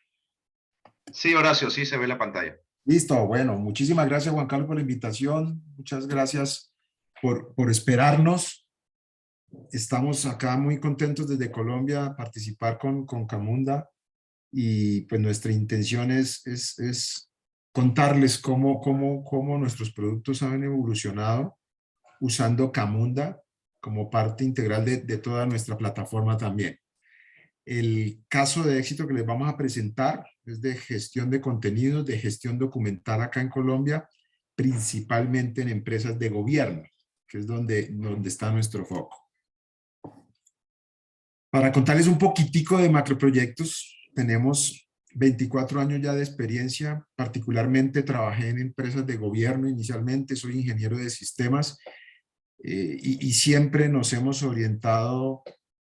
Sí, Horacio, sí se ve la pantalla. Listo, bueno, muchísimas gracias Juan Carlos por la invitación, muchas gracias por esperarnos. Estamos acá muy contentos desde Colombia a participar con Camunda y pues nuestra intención es contarles cómo nuestros productos han evolucionado usando Camunda como parte integral de toda nuestra plataforma también. El caso de éxito que les vamos a presentar es de gestión de contenidos, de gestión documental acá en Colombia, principalmente en empresas de gobierno, que es donde está nuestro foco. Para contarles un poquitico de macroproyectos, tenemos 24 años ya de experiencia, particularmente trabajé en empresas de gobierno inicialmente, soy ingeniero de sistemas y siempre nos hemos orientado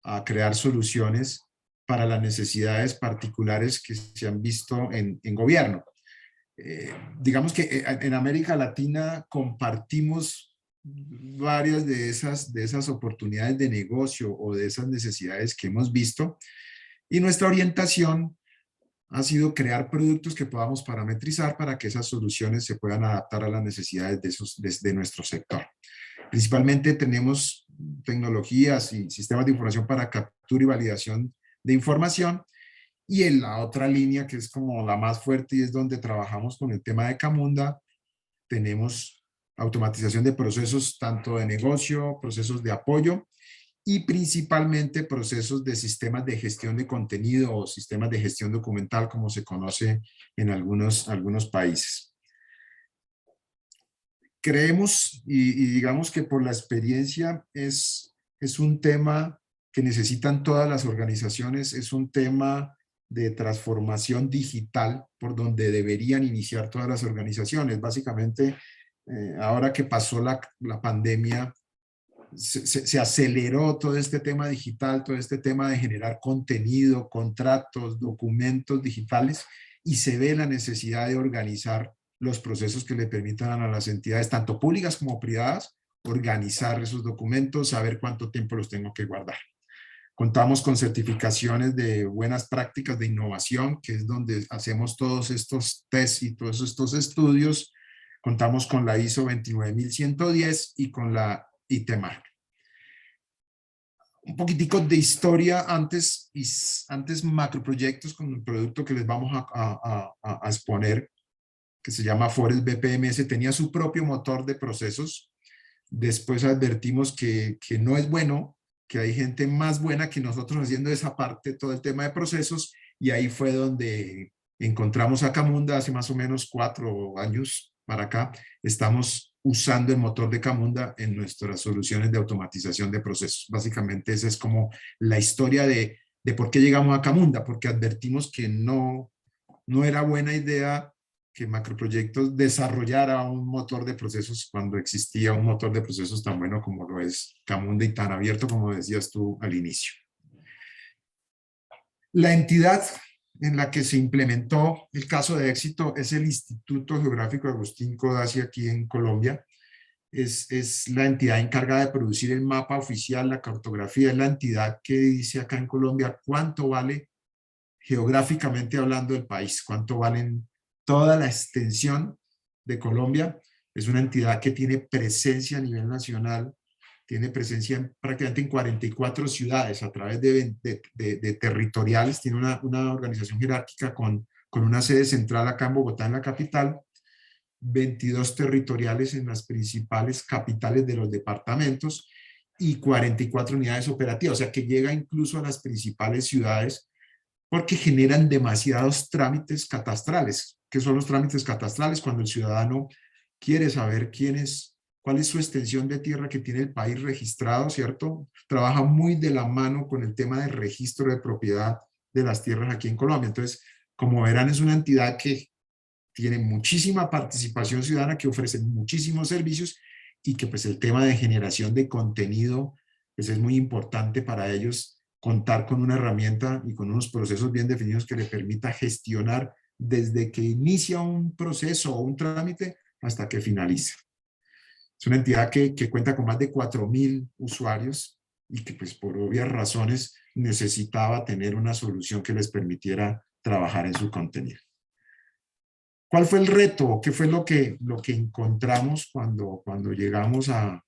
a crear soluciones para las necesidades particulares que se han visto en gobierno. Digamos que en América Latina compartimos varias de esas oportunidades de negocio o de esas necesidades que hemos visto y nuestra orientación ha sido crear productos que podamos parametrizar para que esas soluciones se puedan adaptar a las necesidades de nuestro sector. Principalmente tenemos tecnologías y sistemas de información para captura y validación de información. Y en la otra línea, que es como la más fuerte y es donde trabajamos con el tema de Camunda, tenemos automatización de procesos tanto de negocio, procesos de apoyo y principalmente procesos de sistemas de gestión de contenido o sistemas de gestión documental, como se conoce en algunos países. Creemos y digamos que por la experiencia es un tema que necesitan todas las organizaciones, es un tema de transformación digital por donde deberían iniciar todas las organizaciones. Básicamente, ahora que pasó la pandemia, se aceleró todo este tema digital, todo este tema de generar contenido, contratos, documentos digitales y se ve la necesidad de organizar los procesos que le permitan a las entidades, tanto públicas como privadas, organizar esos documentos, saber cuánto tiempo los tengo que guardar. Contamos con certificaciones de buenas prácticas de innovación, que es donde hacemos todos estos tests y todos estos estudios. Contamos con la ISO 29110 y con la ITMARC. Un poquitico de historia antes macroproyectos con el producto que les vamos a exponer, que se llama Forest BPMS, tenía su propio motor de procesos. Después advertimos que no es bueno, que hay gente más buena que nosotros haciendo esa parte, todo el tema de procesos, y ahí fue donde encontramos a Camunda hace más o menos 4 años para acá. Estamos usando el motor de Camunda en nuestras soluciones de automatización de procesos. Básicamente esa es como la historia de por qué llegamos a Camunda, porque advertimos que no era buena idea que Macroproyectos desarrollara un motor de procesos cuando existía un motor de procesos tan bueno como lo es Camunda y tan abierto como decías tú al inicio. La entidad en la que se implementó el caso de éxito es el Instituto Geográfico Agustín Codazzi aquí en Colombia. Es la entidad encargada de producir el mapa oficial, la cartografía, es la entidad que dice acá en Colombia cuánto vale geográficamente hablando del país, cuánto valen toda la extensión de Colombia. Es una entidad que tiene presencia a nivel nacional, tiene presencia prácticamente en 44 ciudades a través de territoriales, tiene una organización jerárquica con una sede central acá en Bogotá, en la capital, 22 territoriales en las principales capitales de los departamentos y 44 unidades operativas, o sea que llega incluso a las principales ciudades porque generan demasiados trámites catastrales. ¿Qué son los trámites catastrales? Cuando el ciudadano quiere saber cuál es su extensión de tierra que tiene el país registrado, ¿cierto? Trabaja muy de la mano con el tema de registro de propiedad de las tierras aquí en Colombia. Entonces, como verán, es una entidad que tiene muchísima participación ciudadana, que ofrece muchísimos servicios y que pues el tema de generación de contenido pues es muy importante para ellos, contar con una herramienta y con unos procesos bien definidos que le permita gestionar desde que inicia un proceso o un trámite hasta que finaliza. Es una entidad que cuenta con más de 4.000 usuarios y que pues por obvias razones necesitaba tener una solución que les permitiera trabajar en su contenido. ¿Cuál fue el reto? ¿Qué fue lo que encontramos cuando llegamos a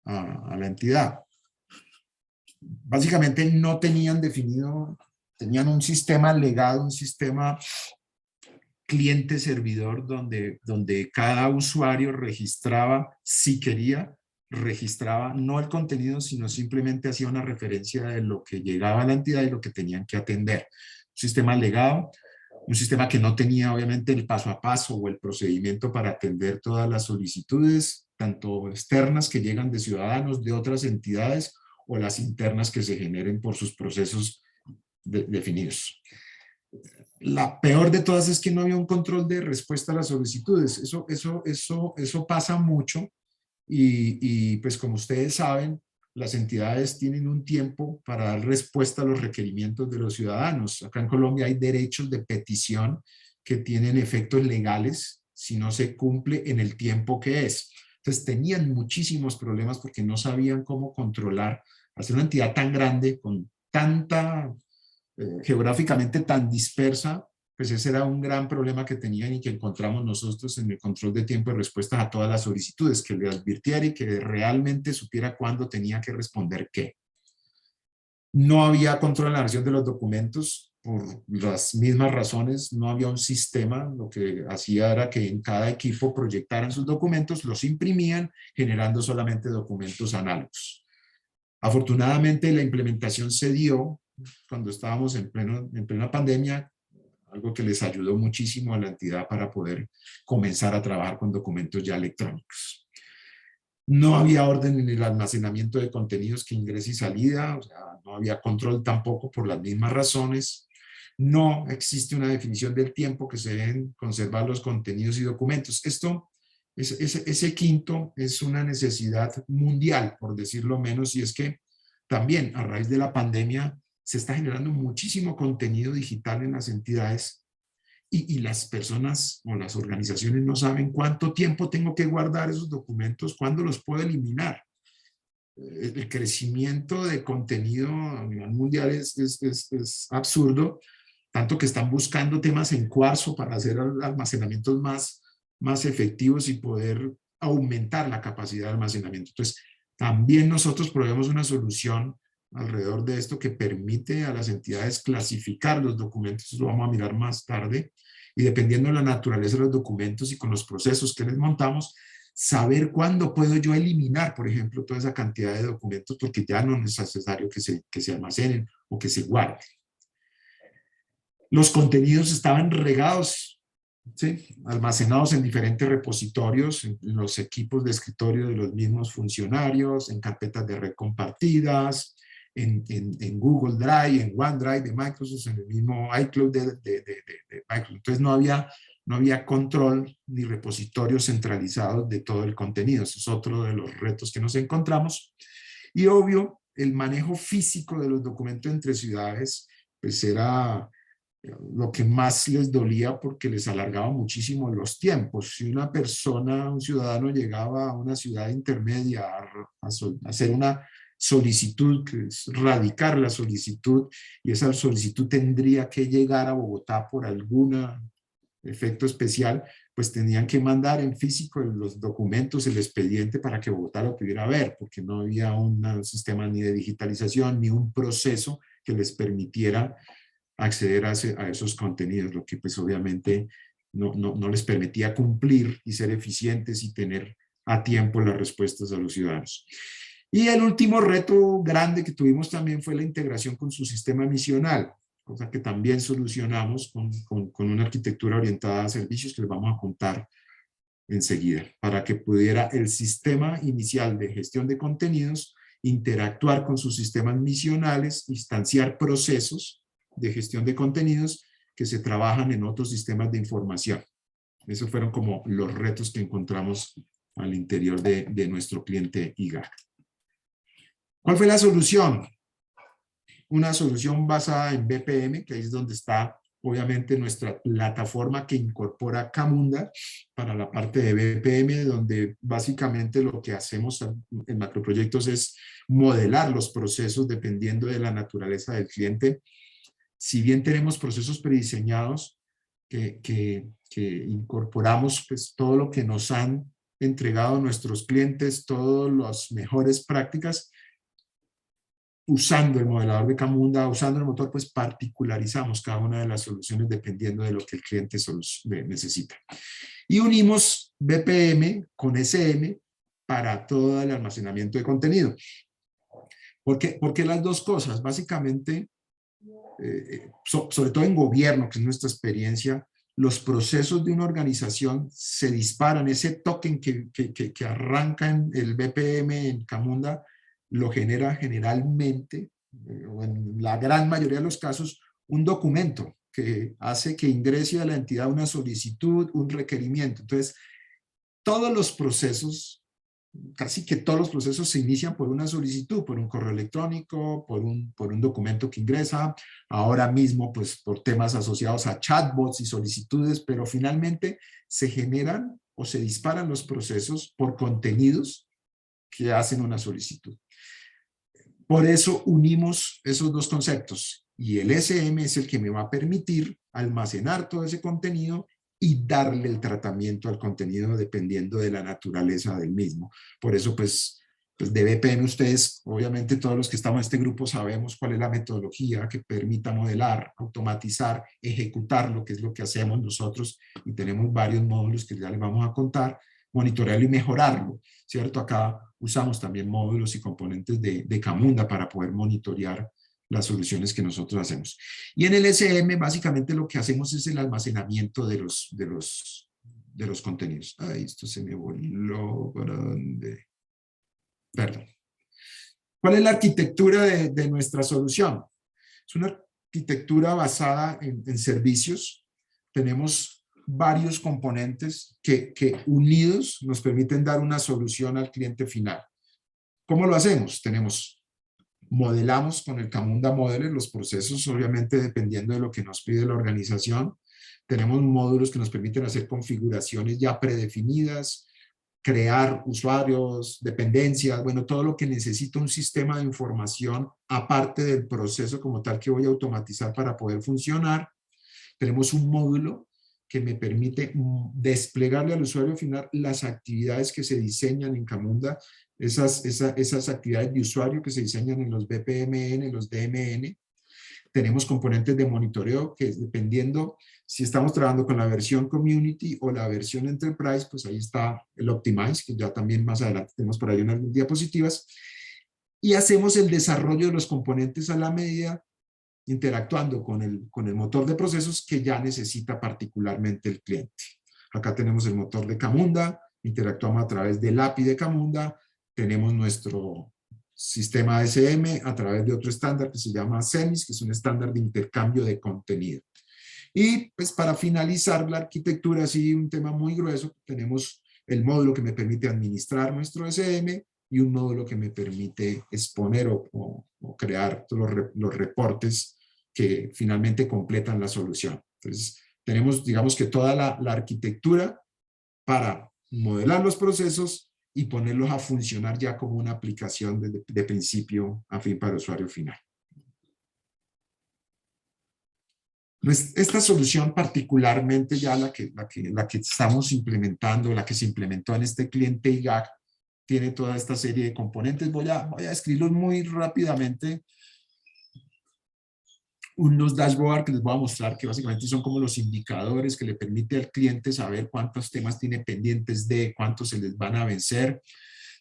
la entidad? Básicamente no tenían definido, tenían un sistema legado, un sistema cliente-servidor donde cada usuario registraba, si quería, registraba no el contenido, sino simplemente hacía una referencia de lo que llegaba a la entidad y lo que tenían que atender. Un sistema legado, un sistema que no tenía obviamente el paso a paso o el procedimiento para atender todas las solicitudes, tanto externas que llegan de ciudadanos de otras entidades o las internas que se generen por sus procesos definidos. La peor de todas es que no había un control de respuesta a las solicitudes. Eso pasa mucho y pues como ustedes saben, las entidades tienen un tiempo para dar respuesta a los requerimientos de los ciudadanos. Acá en Colombia hay derechos de petición que tienen efectos legales si no se cumple en el tiempo que es. Entonces tenían muchísimos problemas porque no sabían cómo controlar, hacer una entidad tan grande, con tanta, geográficamente tan dispersa, pues ese era un gran problema que tenían y que encontramos nosotros en el control de tiempo de respuestas a todas las solicitudes, que le advirtiera y que realmente supiera cuándo tenía que responder qué. No había control en la versión de los documentos por las mismas razones, no había un sistema, lo que hacía era que en cada equipo proyectaran sus documentos, los imprimían, generando solamente documentos análogos. Afortunadamente la implementación se dio cuando estábamos en plena pandemia, algo que les ayudó muchísimo a la entidad para poder comenzar a trabajar con documentos ya electrónicos. No había orden en el almacenamiento de contenidos que ingresa y salida, o sea, no había control tampoco por las mismas razones. No existe una definición del tiempo que se deben conservar los contenidos y documentos. Ese quinto es una necesidad mundial, por decirlo menos, y es que también a raíz de la pandemia se está generando muchísimo contenido digital en las entidades y las personas o las organizaciones no saben cuánto tiempo tengo que guardar esos documentos, cuándo los puedo eliminar. El crecimiento de contenido a nivel mundial es absurdo, tanto que están buscando temas en cuarzo para hacer almacenamientos más efectivos y poder aumentar la capacidad de almacenamiento. Entonces, también nosotros proveemos una solución alrededor de esto que permite a las entidades clasificar los documentos, lo vamos a mirar más tarde, y dependiendo de la naturaleza de los documentos y con los procesos que les montamos, saber cuándo puedo yo eliminar, por ejemplo, toda esa cantidad de documentos porque ya no es necesario que se almacenen o que se guarden. Los contenidos estaban regados, ¿sí?, almacenados en diferentes repositorios, en los equipos de escritorio de los mismos funcionarios, en carpetas de red compartidas, en Google Drive, en OneDrive de Microsoft, en el mismo iCloud de Microsoft. Entonces no había control ni repositorios centralizados de todo el contenido. Ese es otro de los retos que nos encontramos. Y obvio, el manejo físico de los documentos entre ciudades, pues era lo que más les dolía porque les alargaba muchísimo los tiempos. Si una persona, un ciudadano llegaba a una ciudad intermedia a hacer una solicitud, que es radicar la solicitud, y esa solicitud tendría que llegar a Bogotá por algún efecto especial, pues tenían que mandar en físico los documentos, el expediente para que Bogotá lo pudiera ver, porque no había un sistema ni de digitalización, ni un proceso que les permitiera acceder a esos contenidos, lo que pues obviamente no les permitía cumplir y ser eficientes y tener a tiempo las respuestas a los ciudadanos. Y el último reto grande que tuvimos también fue la integración con su sistema misional, cosa que también solucionamos con una arquitectura orientada a servicios que les vamos a contar enseguida, para que pudiera el sistema inicial de gestión de contenidos interactuar con sus sistemas misionales, instanciar procesos de gestión de contenidos que se trabajan en otros sistemas de información. Esos fueron como los retos que encontramos al interior de nuestro cliente IGA. ¿Cuál fue la solución? Una solución basada en BPM, que es donde está obviamente nuestra plataforma que incorpora Camunda para la parte de BPM, donde básicamente lo que hacemos en macroproyectos es modelar los procesos dependiendo de la naturaleza del cliente. Si bien tenemos procesos prediseñados que incorporamos pues, todo lo que nos han entregado nuestros clientes, todas las mejores prácticas, usando el modelador de Camunda, usando el motor, pues particularizamos cada una de las soluciones dependiendo de lo que el cliente necesita. Y unimos BPM con SM para todo el almacenamiento de contenido. ¿Por qué las dos cosas? Básicamente, sobre todo en gobierno, que es nuestra experiencia, los procesos de una organización se disparan. Ese token que arranca en el BPM en Camunda lo genera generalmente, o en la gran mayoría de los casos, un documento que hace que ingrese a la entidad una solicitud, un requerimiento. Entonces, todos los procesos, casi que todos los procesos se inician por una solicitud, por un correo electrónico, por un documento que ingresa, ahora mismo pues por temas asociados a chatbots y solicitudes, pero finalmente se generan o se disparan los procesos por contenidos que hacen una solicitud. Por eso unimos esos dos conceptos y el SM es el que me va a permitir almacenar todo ese contenido y darle el tratamiento al contenido dependiendo de la naturaleza del mismo. Por eso pues de BPM ustedes, obviamente todos los que estamos en este grupo sabemos cuál es la metodología que permita modelar, automatizar, ejecutar lo que es lo que hacemos nosotros y tenemos varios módulos que ya les vamos a contar, monitorearlo y mejorarlo, ¿cierto? Acá usamos también módulos y componentes de Camunda para poder monitorear las soluciones que nosotros hacemos. Y en el SM básicamente lo que hacemos es el almacenamiento de los contenidos. Ay, esto se me voló, ¿para dónde? Perdón. ¿Cuál es la arquitectura de nuestra solución? Es una arquitectura basada en servicios. Tenemos varios componentes que unidos nos permiten dar una solución al cliente final. ¿Cómo lo hacemos? Modelamos con el Camunda Modeler los procesos, obviamente dependiendo de lo que nos pide la organización. Tenemos módulos que nos permiten hacer configuraciones ya predefinidas, crear usuarios, dependencias, bueno, todo lo que necesita un sistema de información aparte del proceso como tal que voy a automatizar para poder funcionar. Tenemos un módulo que me permite desplegarle al usuario final las actividades que se diseñan en Camunda, esas actividades de usuario que se diseñan en los BPMN, en los DMN. Tenemos componentes de monitoreo que dependiendo si estamos trabajando con la versión Community o la versión Enterprise, pues ahí está el Optimize, que ya también más adelante tenemos por ahí unas diapositivas. Y hacemos el desarrollo de los componentes a la medida, interactuando con el motor de procesos que ya necesita particularmente el cliente. Acá tenemos el motor de Camunda, interactuamos a través del API de Camunda, tenemos nuestro sistema SM a través de otro estándar que se llama CEMIS, que es un estándar de intercambio de contenido. Y pues para finalizar la arquitectura, así un tema muy grueso, tenemos el módulo que me permite administrar nuestro SM y un módulo que me permite exponer o crear los reportes que finalmente completan la solución. Entonces, tenemos, digamos que toda la arquitectura para modelar los procesos y ponerlos a funcionar ya como una aplicación de principio a fin para el usuario final. Pues esta solución particularmente ya la que estamos implementando, la que se implementó en este cliente IGAC, tiene toda esta serie de componentes. Voy a describirlos muy rápidamente. Unos dashboards que les voy a mostrar que básicamente son como los indicadores que le permite al cliente saber cuántos temas tiene pendientes de, cuántos se les van a vencer.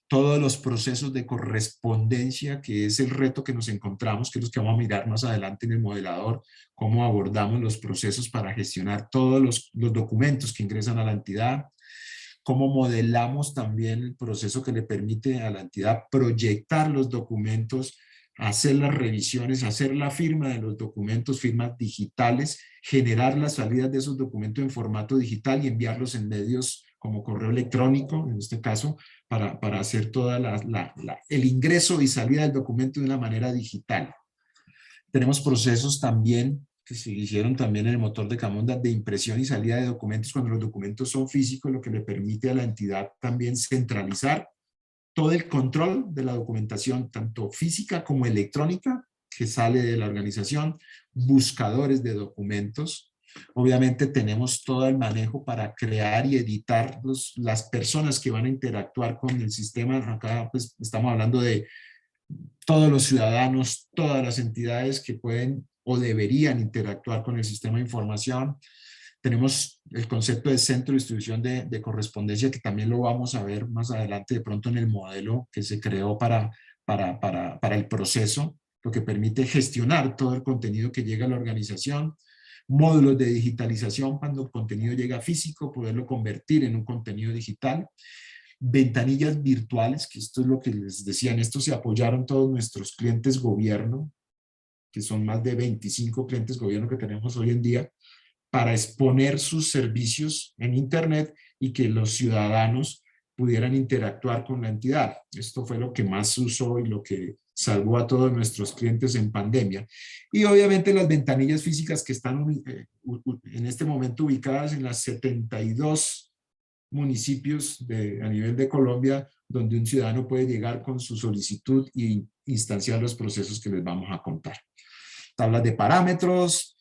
Todos los procesos de correspondencia, que es el reto que nos encontramos, que es los que vamos a mirar más adelante en el modelador, cómo abordamos los procesos para gestionar todos los documentos que ingresan a la entidad, cómo modelamos también el proceso que le permite a la entidad proyectar los documentos, hacer las revisiones, hacer la firma de los documentos, firmas digitales, generar las salidas de esos documentos en formato digital y enviarlos en medios como correo electrónico, en este caso, para hacer toda el ingreso y salida del documento de una manera digital. Tenemos procesos también que se hicieron también en el motor de Camunda de impresión y salida de documentos cuando los documentos son físicos, lo que le permite a la entidad también centralizar todo el control de la documentación, tanto física como electrónica, que sale de la organización, buscadores de documentos. Obviamente tenemos todo el manejo para crear y editar las personas que van a interactuar con el sistema. Acá pues estamos hablando de todos los ciudadanos, todas las entidades que pueden o deberían interactuar con el sistema de información. Tenemos el concepto de centro de distribución de correspondencia, que también lo vamos a ver más adelante de pronto en el modelo que se creó para el proceso, lo que permite gestionar todo el contenido que llega a la organización. Módulos de digitalización cuando el contenido llega físico, poderlo convertir en un contenido digital. Ventanillas virtuales, que esto es lo que les decía, en esto se apoyaron todos nuestros clientes gobierno, que son más de 25 clientes gobierno que tenemos hoy en día, para exponer sus servicios en Internet y que los ciudadanos pudieran interactuar con la entidad. Esto fue lo que más se usó y lo que salvó a todos nuestros clientes en pandemia. Y obviamente las ventanillas físicas que están en este momento ubicadas en las 72 municipios a nivel de Colombia, donde un ciudadano puede llegar con su solicitud y instanciar los procesos que les vamos a contar. Tablas de parámetros,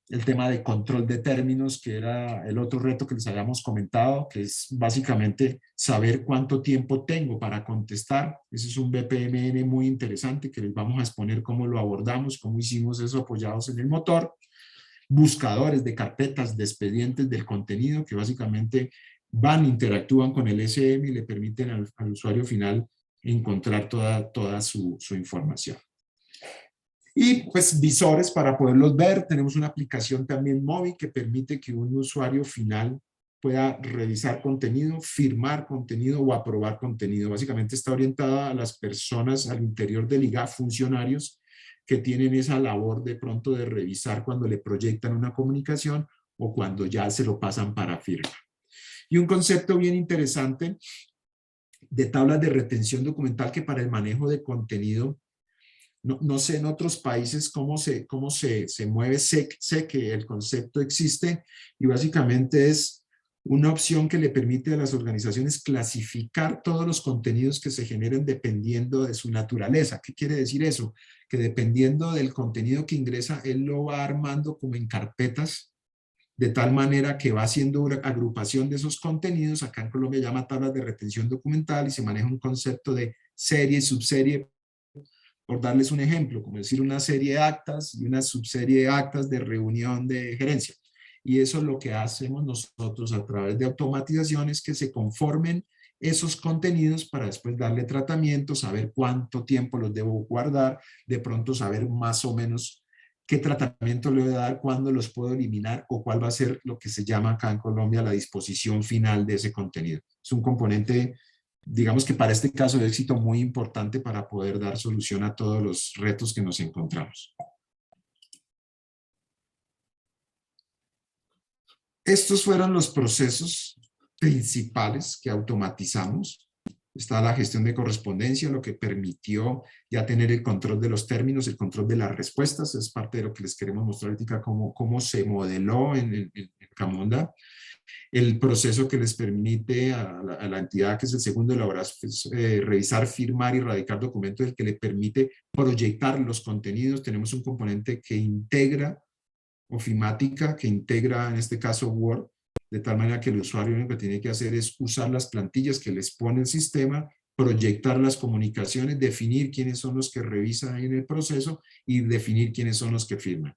el tema de control de términos, que era el otro reto que les habíamos comentado, que es básicamente saber cuánto tiempo tengo para contestar. Ese es un BPMN muy interesante que les vamos a exponer cómo lo abordamos, cómo hicimos eso apoyados en el motor. Buscadores de carpetas, de expedientes del contenido, que básicamente interactúan con el SM y le permiten al usuario final encontrar toda su información. Y pues visores para poderlos ver. Tenemos una aplicación también móvil que permite que un usuario final pueda revisar contenido, firmar contenido o aprobar contenido. Básicamente está orientada a las personas al interior del IGA, funcionarios que tienen esa labor de pronto de revisar cuando le proyectan una comunicación o cuando ya se lo pasan para firma. Y un concepto bien interesante de tablas de retención documental que para el manejo de contenido, no sé en otros países cómo se mueve, sé que el concepto existe y básicamente es una opción que le permite a las organizaciones clasificar todos los contenidos que se generen dependiendo de su naturaleza. ¿Qué quiere decir eso? Que dependiendo del contenido que ingresa, él lo va armando como en carpetas, de tal manera que va haciendo una agrupación de esos contenidos. Acá en Colombia llama tablas de retención documental y se maneja un concepto de serie y subserie. Por darles un ejemplo, como decir una serie de actas y una subserie de actas de reunión de gerencia. Y eso es lo que hacemos nosotros a través de automatizaciones, que se conformen esos contenidos para después darle tratamiento, saber cuánto tiempo los debo guardar, de pronto saber más o menos qué tratamiento le voy a dar, cuándo los puedo eliminar o cuál va a ser lo que se llama acá en Colombia la disposición final de ese contenido. Es un componente, digamos que para este caso de éxito, muy importante para poder dar solución a todos los retos que nos encontramos. Estos fueron los procesos principales que automatizamos. Está la gestión de correspondencia, lo que permitió ya tener el control de los términos, el control de las respuestas. Es parte de lo que les queremos mostrar ahorita, cómo se modeló en Camunda. El proceso que les permite a la entidad, que es el segundo elaborar, revisar, firmar y radicar documentos, el que le permite proyectar los contenidos. Tenemos un componente que integra, ofimática, que integra en este caso Word, de tal manera que el usuario lo único que tiene que hacer es usar las plantillas que les pone el sistema, proyectar las comunicaciones, definir quiénes son los que revisan ahí en el proceso y definir quiénes son los que firman.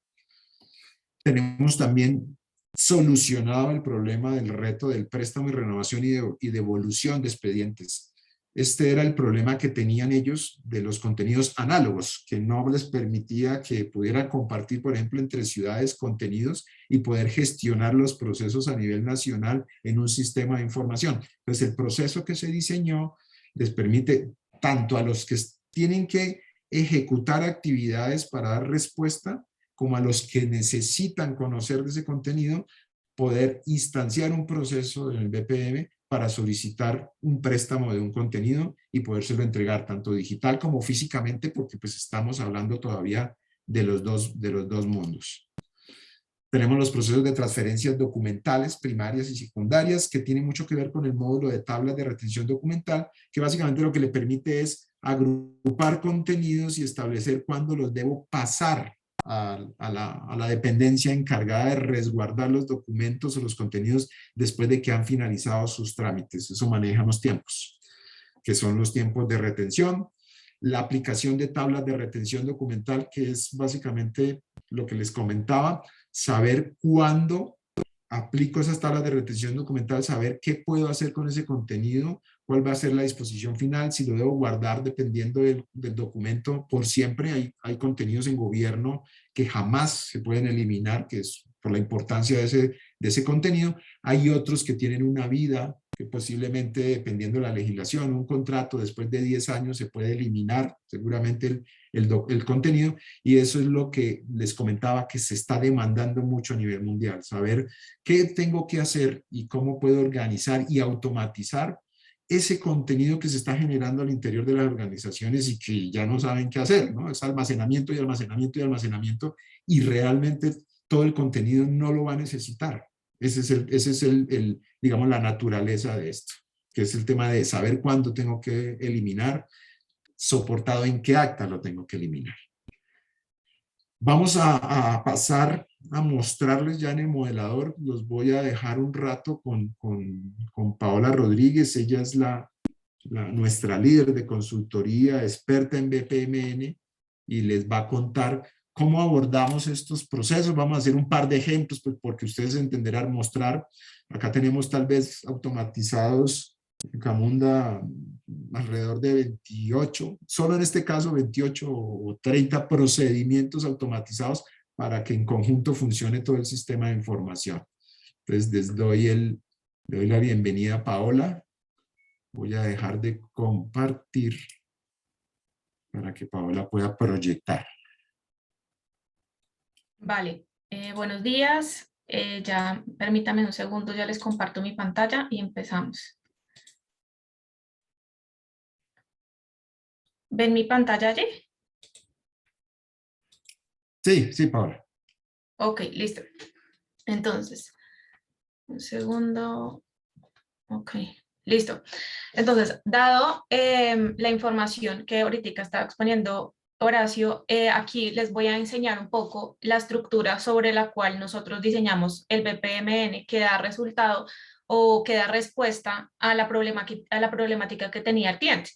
Tenemos también solucionado el problema del reto del préstamo y renovación y devolución de expedientes. Este era el problema que tenían ellos de los contenidos análogos, que no les permitía que pudieran compartir, por ejemplo, entre ciudades contenidos y poder gestionar los procesos a nivel nacional en un sistema de información. Entonces, el proceso que se diseñó les permite tanto a los que tienen que ejecutar actividades para dar respuesta, como a los que necesitan conocer de ese contenido, poder instanciar un proceso en el BPM para solicitar un préstamo de un contenido y podérselo entregar tanto digital como físicamente, porque pues estamos hablando todavía de los dos mundos. Tenemos los procesos de transferencias documentales primarias y secundarias, que tienen mucho que ver con el módulo de tablas de retención documental, que básicamente lo que le permite es agrupar contenidos y establecer cuándo los debo pasar a la dependencia encargada de resguardar los documentos o los contenidos después de que han finalizado sus trámites. Eso maneja los tiempos, que son los tiempos de retención. La aplicación de tablas de retención documental, que es básicamente lo que les comentaba, saber cuándo aplico esas tablas de retención documental, saber qué puedo hacer con ese contenido, cuál va a ser la disposición final, si lo debo guardar dependiendo del documento por siempre. Hay contenidos en gobierno que jamás se pueden eliminar, que es por la importancia de ese contenido. Hay otros que tienen una vida, que posiblemente, dependiendo de la legislación, un contrato después de 10 años se puede eliminar seguramente el contenido, y eso es lo que les comentaba, que se está demandando mucho a nivel mundial, saber qué tengo que hacer y cómo puedo organizar y automatizar ese contenido que se está generando al interior de las organizaciones y que ya no saben qué hacer, ¿no? Es almacenamiento y almacenamiento y almacenamiento, y realmente todo el contenido no lo va a necesitar. Ese es digamos, la naturaleza de esto, que es el tema de saber cuándo tengo que eliminar, soportado en qué acta lo tengo que eliminar. Vamos a pasar a mostrarles ya en el modelador. Los voy a dejar un rato con Paola Rodríguez. Ella es nuestra líder de consultoría, experta en BPMN, y les va a contar cómo abordamos estos procesos. Vamos a hacer un par de ejemplos, pues, porque ustedes entenderán mostrar. Acá tenemos tal vez automatizados en Camunda alrededor de 28, solo en este caso 28 o 30 procedimientos automatizados para que en conjunto funcione todo el sistema de información. Entonces les doy la bienvenida a Paola. Voy a dejar de compartir para que Paola pueda proyectar. Vale, buenos días. Ya permítame un segundo, ya les comparto mi pantalla y empezamos. ¿Ven mi pantalla allí? Sí, sí, Paola. Ok, listo. Entonces, un segundo. Ok, listo. Entonces, dado la información que ahorita está exponiendo Horacio, aquí les voy a enseñar un poco la estructura sobre la cual nosotros diseñamos el BPMN, que da resultado o que da respuesta a la problemática que tenía el cliente.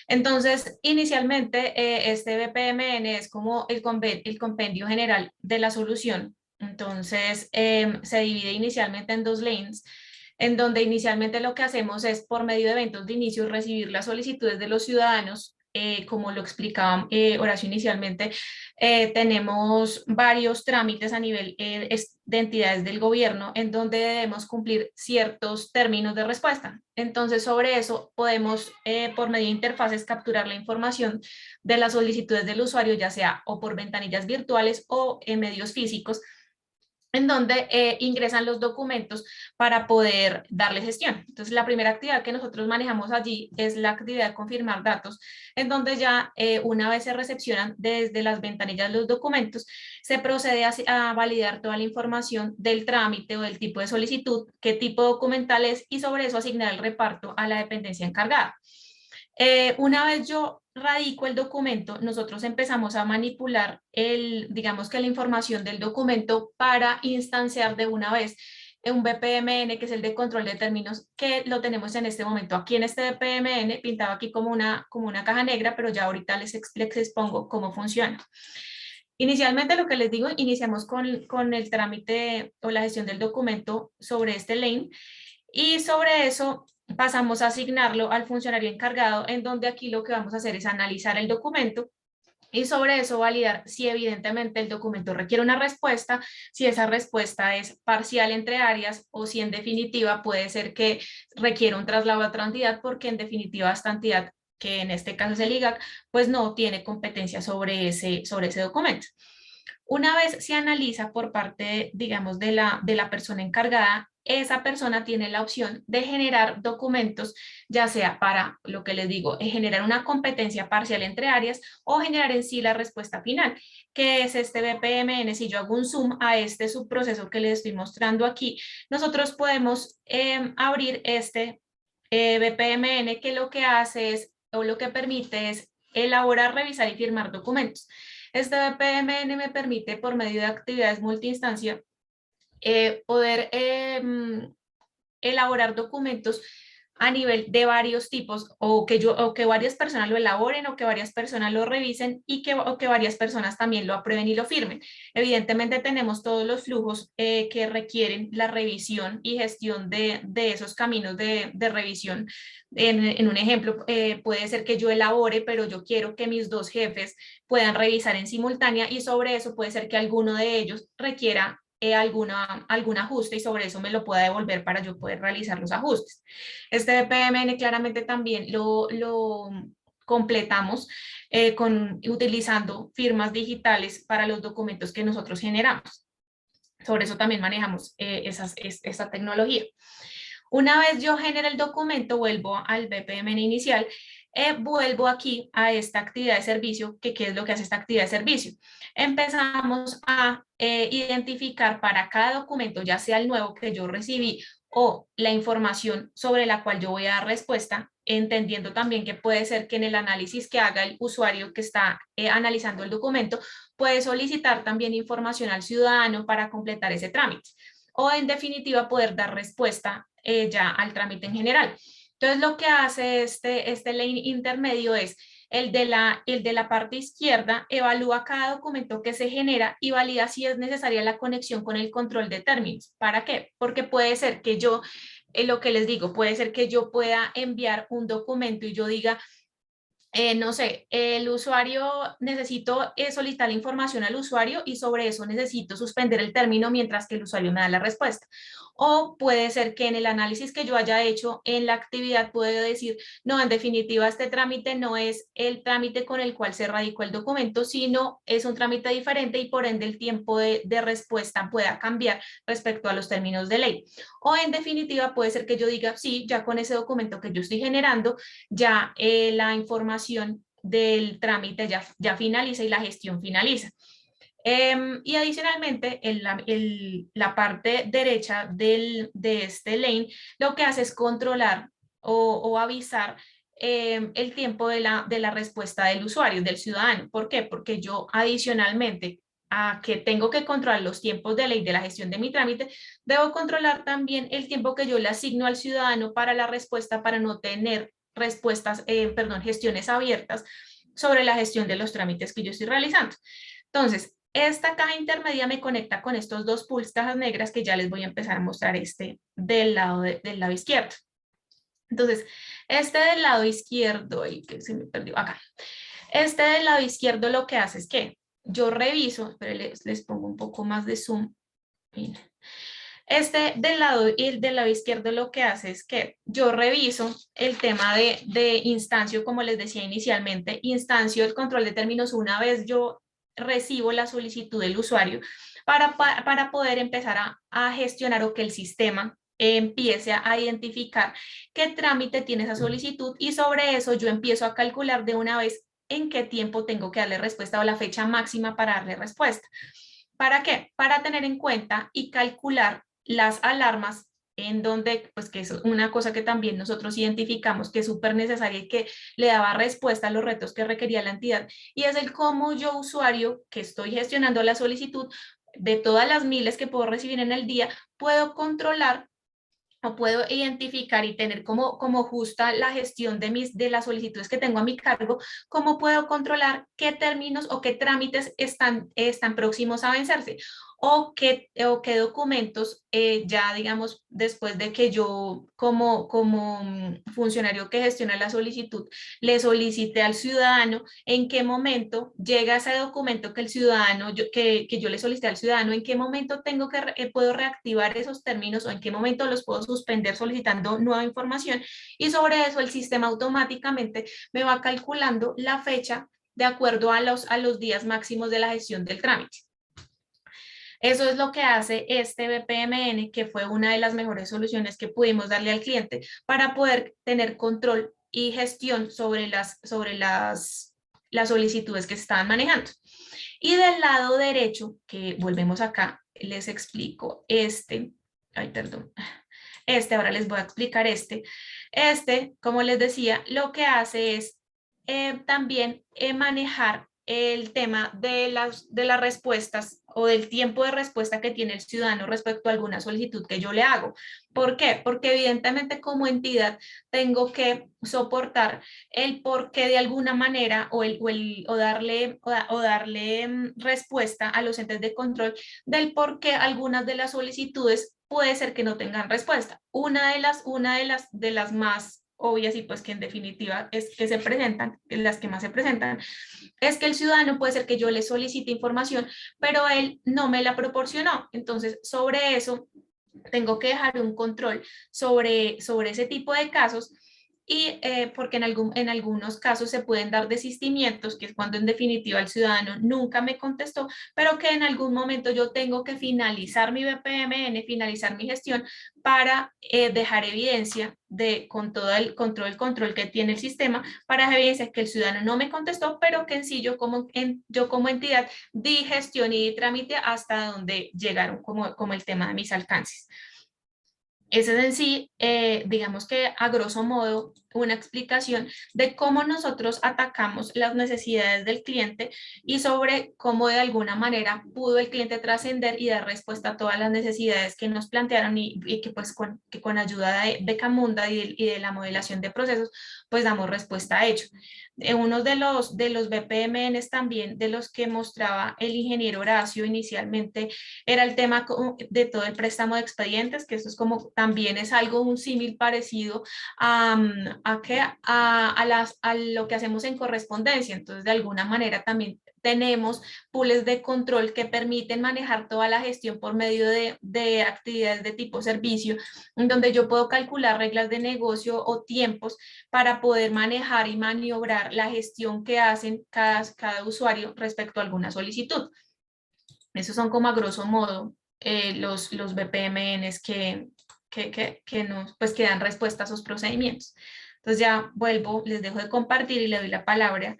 Entonces, inicialmente, este BPMN es como el compendio general de la solución. Entonces, se divide inicialmente en dos lanes, en donde inicialmente lo que hacemos es, por medio de eventos de inicio, recibir las solicitudes de los ciudadanos. Como lo explicaba Horacio inicialmente, tenemos varios trámites a nivel de entidades del gobierno en donde debemos cumplir ciertos términos de respuesta. Entonces, sobre eso podemos, por medio de interfaces, capturar la información de las solicitudes del usuario, ya sea o por ventanillas virtuales o en medios físicos, en donde ingresan los documentos para poder darle gestión. Entonces, la primera actividad que nosotros manejamos allí es la actividad de confirmar datos, en donde ya una vez se recepcionan desde las ventanillas los documentos, se procede a validar toda la información del trámite o del tipo de solicitud, qué tipo documental es, y sobre eso asignar el reparto a la dependencia encargada. Una vez yo radico el documento, nosotros empezamos a manipular digamos que la información del documento para instanciar de una vez un BPMN, que es el de control de términos, que lo tenemos en este momento aquí en este BPMN, pintado aquí como una caja negra, pero ya ahorita les expongo cómo funciona. Inicialmente, lo que les digo, iniciamos con el trámite o la gestión del documento sobre este lane, y sobre eso pasamos a asignarlo al funcionario encargado, en donde aquí lo que vamos a hacer es analizar el documento y sobre eso validar si evidentemente el documento requiere una respuesta, si esa respuesta es parcial entre áreas o si en definitiva puede ser que requiera un traslado a otra entidad, porque en definitiva esta entidad, que en este caso es el IGAC, pues no tiene competencia sobre ese documento. Una vez se analiza por parte, digamos, de la persona encargada, esa persona tiene la opción de generar documentos, ya sea para lo que les digo, generar una competencia parcial entre áreas o generar en sí la respuesta final, que es este BPMN. Si yo hago un zoom a este subproceso que les estoy mostrando aquí, nosotros podemos abrir este BPMN, que lo que hace es, o lo que permite es elaborar, revisar y firmar documentos. Este BPMN me permite, por medio de actividades multiinstancia, poder elaborar documentos a nivel de varios tipos, o que varias personas lo elaboren, o que varias personas lo revisen, o que varias personas también lo aprueben y lo firmen. Evidentemente tenemos todos los flujos que requieren la revisión y gestión de esos caminos de revisión. En un ejemplo, puede ser que yo elabore, pero yo quiero que mis dos jefes puedan revisar en simultánea, y sobre eso puede ser que alguno de ellos requiera algún ajuste, y sobre eso me lo pueda devolver para yo poder realizar los ajustes. Este BPMN claramente también lo completamos utilizando firmas digitales para los documentos que nosotros generamos. Sobre eso también manejamos esa tecnología. Una vez yo genere el documento, vuelvo al BPMN inicial, vuelvo aquí a esta actividad de servicio, que ¿qué es lo que hace esta actividad de servicio? Empezamos a identificar para cada documento, ya sea el nuevo que yo recibí o la información sobre la cual yo voy a dar respuesta, entendiendo también que puede ser que en el análisis que haga el usuario que está analizando el documento, puede solicitar también información al ciudadano para completar ese trámite, o en definitiva poder dar respuesta ya al trámite en general. Entonces lo que hace este lane intermedio es el de la parte izquierda, evalúa cada documento que se genera y valida si es necesaria la conexión con el control de términos. ¿Para qué? Porque puede ser que yo, lo que les digo, puede ser que yo pueda enviar un documento y yo diga, no sé, el usuario, necesito solicitar la información al usuario y sobre eso necesito suspender el término mientras que el usuario me da la respuesta. O puede ser que en el análisis que yo haya hecho en la actividad puedo decir, no, en definitiva este trámite no es el trámite con el cual se radicó el documento, sino es un trámite diferente y por ende el tiempo de respuesta pueda cambiar respecto a los términos de ley. O en definitiva puede ser que yo diga, sí, ya con ese documento que yo estoy generando, ya la información del trámite ya finaliza y la gestión finaliza. Y adicionalmente, en la parte derecha de este lane, lo que hace es controlar o avisar el tiempo de la respuesta del usuario, del ciudadano. ¿Por qué? Porque yo adicionalmente a que tengo que controlar los tiempos de ley de la gestión de mi trámite, debo controlar también el tiempo que yo le asigno al ciudadano para la respuesta, para no tener gestiones abiertas sobre la gestión de los trámites que yo estoy realizando. Entonces, esta caja intermedia me conecta con estos dos pools, cajas negras, que ya les voy a empezar a mostrar del lado izquierdo. Entonces, del lado izquierdo, que se me perdió acá. Del lado izquierdo lo que hace es que yo reviso, pero les pongo un poco más de zoom. Miren. Del lado izquierdo lo que hace es que yo reviso el tema de instancio, como les decía inicialmente, instancio el control de términos una vez yo recibo la solicitud del usuario para poder empezar a gestionar, o que el sistema empiece a identificar qué trámite tiene esa solicitud, y sobre eso yo empiezo a calcular de una vez en qué tiempo tengo que darle respuesta, o la fecha máxima para darle respuesta. ¿Para qué? Para tener en cuenta y calcular las alarmas, en donde, pues que es una cosa que también nosotros identificamos que es súper necesaria y que le daba respuesta a los retos que requería la entidad, y es el cómo yo, usuario, que estoy gestionando la solicitud, de todas las miles que puedo recibir en el día, puedo controlar o puedo identificar y tener como justa la gestión de las solicitudes que tengo a mi cargo, cómo puedo controlar qué términos o qué trámites están próximos a vencerse, o qué documentos ya, digamos, después de que yo como funcionario que gestiona la solicitud le solicite al ciudadano, en qué momento llega ese documento que el ciudadano, que yo le solicité al ciudadano, en qué momento puedo reactivar esos términos, o en qué momento los puedo suspender solicitando nueva información, y sobre eso el sistema automáticamente me va calculando la fecha de acuerdo a los días máximos de la gestión del trámite. Eso es lo que hace este BPMN, que fue una de las mejores soluciones que pudimos darle al cliente para poder tener control y gestión sobre las solicitudes que se estaban manejando. Y del lado derecho, que volvemos acá, les explico ahora les voy a explicar como les decía, lo que hace es también manejar el tema de las respuestas o del tiempo de respuesta que tiene el ciudadano respecto a alguna solicitud que yo le hago. ¿Por qué? Porque evidentemente como entidad tengo que soportar el por qué de alguna manera o darle respuesta a los entes de control del por qué algunas de las solicitudes puede ser que no tengan respuesta. Una de las más obvias y pues que en definitiva es que se presentan, las que más se presentan, es que el ciudadano puede ser que yo le solicite información, pero él no me la proporcionó. Entonces, sobre eso, tengo que dejar un control sobre ese tipo de casos y porque en algunos casos se pueden dar desistimientos, que es cuando en definitiva el ciudadano nunca me contestó, pero que en algún momento yo tengo que finalizar mi BPMN, finalizar mi gestión para dejar evidencia con todo el control que tiene el sistema, para dejar evidencia que el ciudadano no me contestó, pero que en sí yo como entidad di gestión y di trámite hasta donde llegaron como el tema de mis alcances. Ese es en sí, digamos que a grosso modo, una explicación de cómo nosotros atacamos las necesidades del cliente y sobre cómo de alguna manera pudo el cliente trascender y dar respuesta a todas las necesidades que nos plantearon y que pues con ayuda de Camunda y de la modelación de procesos, pues damos respuesta a ello. Uno de los BPMNs también de los que mostraba el ingeniero Horacio inicialmente era el tema de todo el préstamo de expedientes, que eso es como también es algo, un símil parecido a lo que hacemos en correspondencia. Entonces, de alguna manera también tenemos pools de control que permiten manejar toda la gestión por medio de actividades de tipo servicio, en donde yo puedo calcular reglas de negocio o tiempos para poder manejar y maniobrar la gestión que hacen cada usuario respecto a alguna solicitud. Esos son como a grosso modo los BPMNs que que dan respuesta a esos procedimientos. Entonces ya vuelvo, les dejo de compartir y le doy la palabra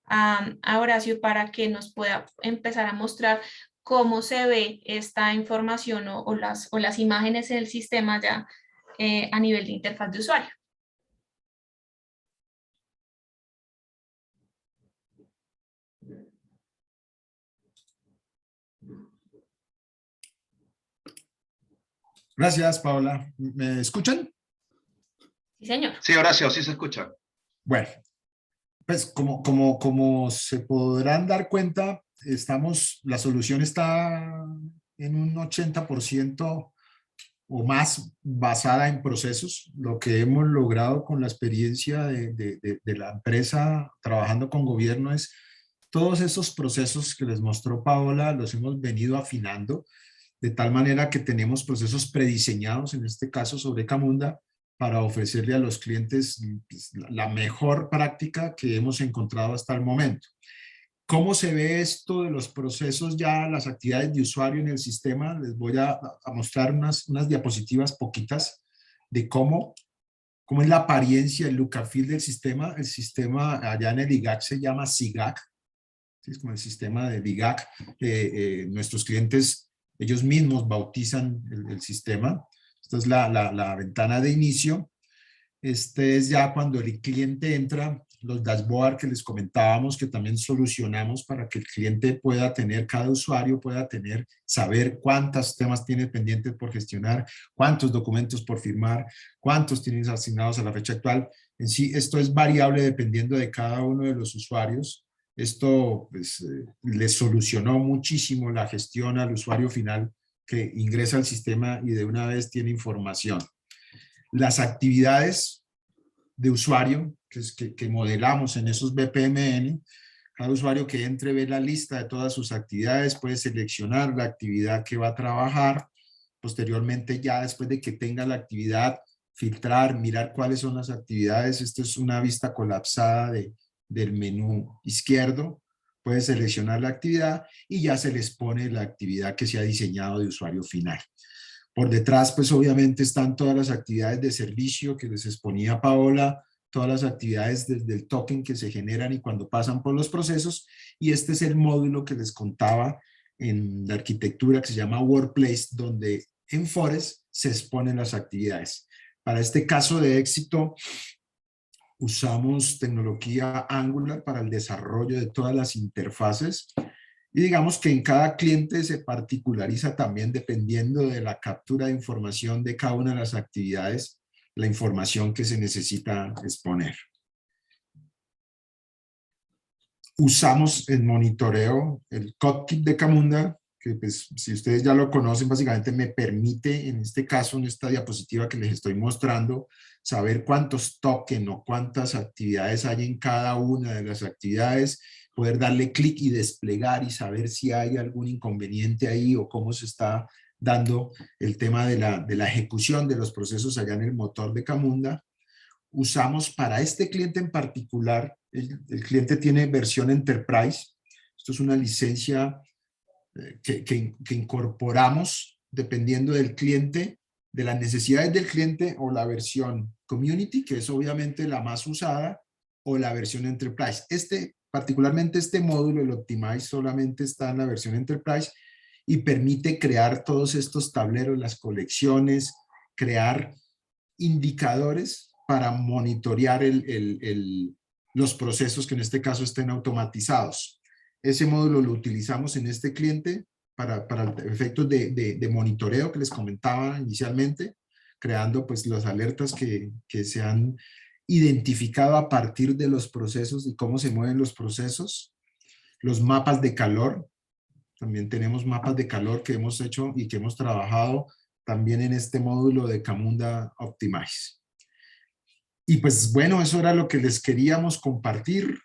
a Horacio para que nos pueda empezar a mostrar cómo se ve esta información o las imágenes en el sistema ya a nivel de interfaz de usuario. Gracias, Paola. ¿Me escuchan? Sí, señor. Sí, Horacio, sí se escucha. Bueno, pues como se podrán dar cuenta, la solución está en un 80% o más basada en procesos. Lo que hemos logrado con la experiencia de la empresa trabajando con gobierno es todos esos procesos que les mostró Paola, los hemos venido afinando de tal manera que tenemos procesos prediseñados, en este caso sobre Camunda, para ofrecerle a los clientes la mejor práctica que hemos encontrado hasta el momento. ¿Cómo se ve esto de los procesos ya, las actividades de usuario en el sistema? Les voy a mostrar unas diapositivas poquitas de cómo es la apariencia, el look and feel del sistema. El sistema allá en el IGAC se llama SIGAC, es como el sistema de IGAC. Nuestros clientes, ellos mismos bautizan el sistema. Esta es la ventana de inicio. Este es ya cuando el cliente entra, los dashboards que les comentábamos que también solucionamos para que el cliente pueda tener, cada usuario pueda saber cuántos temas tiene pendientes por gestionar, cuántos documentos por firmar, cuántos tienen asignados a la fecha actual. En sí, esto es variable dependiendo de cada uno de los usuarios. Esto pues, les solucionó muchísimo la gestión al usuario final que ingresa al sistema y de una vez tiene información. Las actividades de usuario que modelamos en esos BPMN, cada usuario que entre ve la lista de todas sus actividades, puede seleccionar la actividad que va a trabajar, posteriormente ya después de que tenga la actividad, filtrar, mirar cuáles son las actividades. Esto es una vista colapsada del menú izquierdo. puede seleccionar la actividad y ya se les pone la actividad que se ha diseñado de usuario final. Por detrás, pues obviamente están todas las actividades de servicio que les exponía Paola, todas las actividades desde el token que se generan y cuando pasan por los procesos, y este es el módulo que les contaba en la arquitectura que se llama Workplace, donde en Forest se exponen las actividades. Para este caso de éxito, usamos tecnología Angular para el desarrollo de todas las interfaces y digamos que en cada cliente se particulariza también dependiendo de la captura de información de cada una de las actividades, la información que se necesita exponer. Usamos el monitoreo, el CodeKit de Camunda, que pues, si ustedes ya lo conocen, básicamente me permite, en este caso, en esta diapositiva que les estoy mostrando, saber cuántos tokens o cuántas actividades hay en cada una de las actividades, poder darle clic y desplegar y saber si hay algún inconveniente ahí o cómo se está dando el tema de la ejecución de los procesos allá en el motor de Camunda. Usamos para este cliente en particular, el cliente tiene versión Enterprise. Esto es una licencia que incorporamos dependiendo del cliente, de las necesidades del cliente, o la versión Community, que es obviamente la más usada, o la versión Enterprise. Particularmente este módulo, el Optimize, solamente está en la versión Enterprise y permite crear todos estos tableros, las colecciones, crear indicadores para monitorear los procesos que en este caso estén automatizados. Ese módulo lo utilizamos en este cliente para efectos de monitoreo que les comentaba inicialmente, creando pues las alertas que se han identificado a partir de los procesos y cómo se mueven los procesos. Los mapas de calor, también tenemos mapas de calor que hemos hecho y que hemos trabajado también en este módulo de Camunda Optimize. Y pues bueno, eso era lo que les queríamos compartir.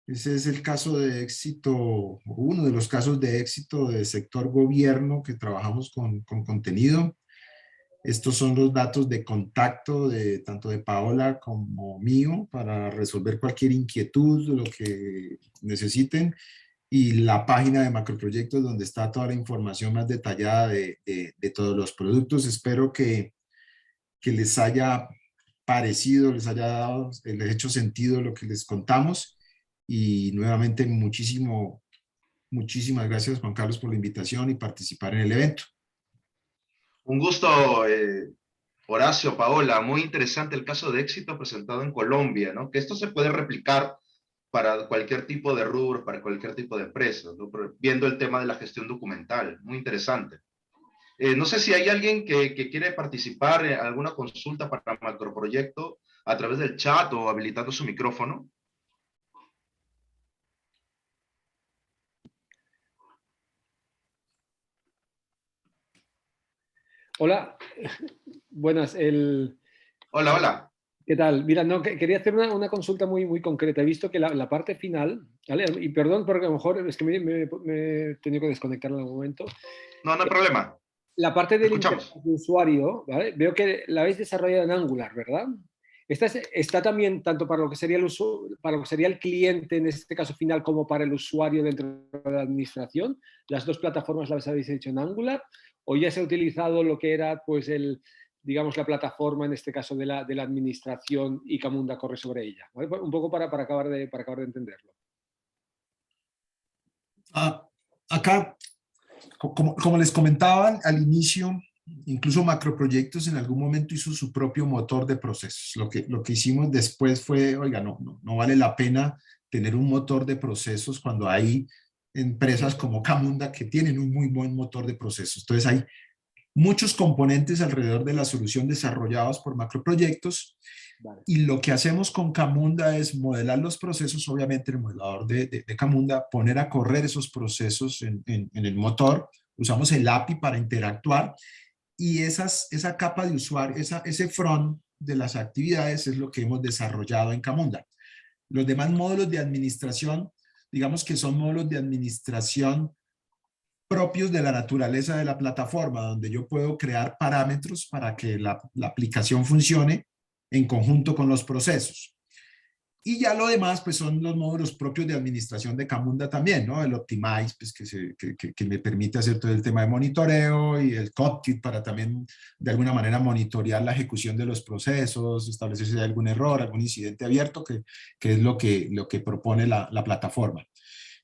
Ese es el caso de éxito, uno de los casos de éxito del sector gobierno que trabajamos con contenido. Estos son los datos de contacto tanto de Paola como mío para resolver cualquier inquietud, lo que necesiten. Y la página de Macroproyectos donde está toda la información más detallada de todos los productos. Espero que les haya parecido, les haya hecho sentido lo que les contamos. Y nuevamente muchísimas gracias, Juan Carlos, por la invitación y participar en el evento. Un gusto, Horacio, Paola. Muy interesante el caso de éxito presentado en Colombia, ¿no? Que esto se puede replicar para cualquier tipo de rubro, para cualquier tipo de empresa, ¿no? Viendo el tema de la gestión documental. Muy interesante. No sé si hay alguien que quiere participar en alguna consulta para Macroproyecto a través del chat o habilitando su micrófono. Hola, buenas. Hola, hola. ¿Qué tal? Mira, no, quería hacer una consulta muy concreta. He visto que la parte final, ¿vale? Y perdón porque a lo mejor es que me he tenido que desconectar en algún momento. No hay problema. La parte del Escuchamos. interfaz de usuario, ¿vale? Veo que la habéis desarrollado en Angular, ¿verdad? Está también tanto para lo que sería el cliente, en este caso final, como para el usuario dentro de la administración. ¿Las dos plataformas las habéis hecho en Angular? ¿O ya se ha utilizado lo que era, pues, digamos, la plataforma, en este caso, de la administración y Camunda corre sobre ella? ¿Vale? Un poco para acabar de entenderlo. Acá, como les comentaba al inicio, incluso Macroproyectos en algún momento hizo su propio motor de procesos. Lo que hicimos después fue, oiga, no vale la pena tener un motor de procesos cuando hay empresas como Camunda que tienen un muy buen motor de procesos. Entonces hay muchos componentes alrededor de la solución desarrollados por Macroproyectos. Vale. Y lo que hacemos con Camunda es modelar los procesos, obviamente el modelador de Camunda, poner a correr esos procesos en el motor. Usamos el API para interactuar y esa capa de usuario, ese front de las actividades es lo que hemos desarrollado en Camunda. Los demás módulos de administración, digamos que son módulos de administración propios de la naturaleza de la plataforma, donde yo puedo crear parámetros para que la aplicación funcione en conjunto con los procesos. Y ya lo demás, pues son los módulos propios de administración de Camunda también, ¿no? El Optimize, pues que me permite hacer todo el tema de monitoreo, y el Cockpit para también de alguna manera monitorear la ejecución de los procesos, establecer si hay algún error, algún incidente abierto, que es lo que propone la plataforma.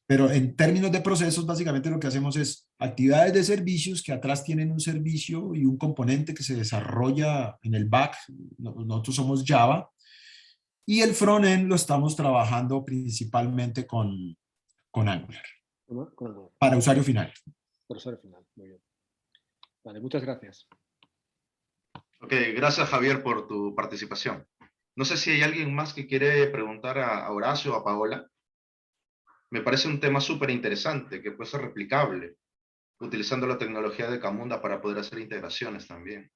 Pero en términos de procesos, básicamente lo que hacemos es actividades de servicios que atrás tienen un servicio y un componente que se desarrolla en el back. Nosotros somos Java. Y el frontend lo estamos trabajando principalmente con Angular, para usuario final. Para usuario final, muy bien. Vale, muchas gracias. Ok, gracias Javier por tu participación. No sé si hay alguien más que quiere preguntar a Horacio o a Paola. Me parece un tema súper interesante, que puede ser replicable, utilizando la tecnología de Camunda para poder hacer integraciones también.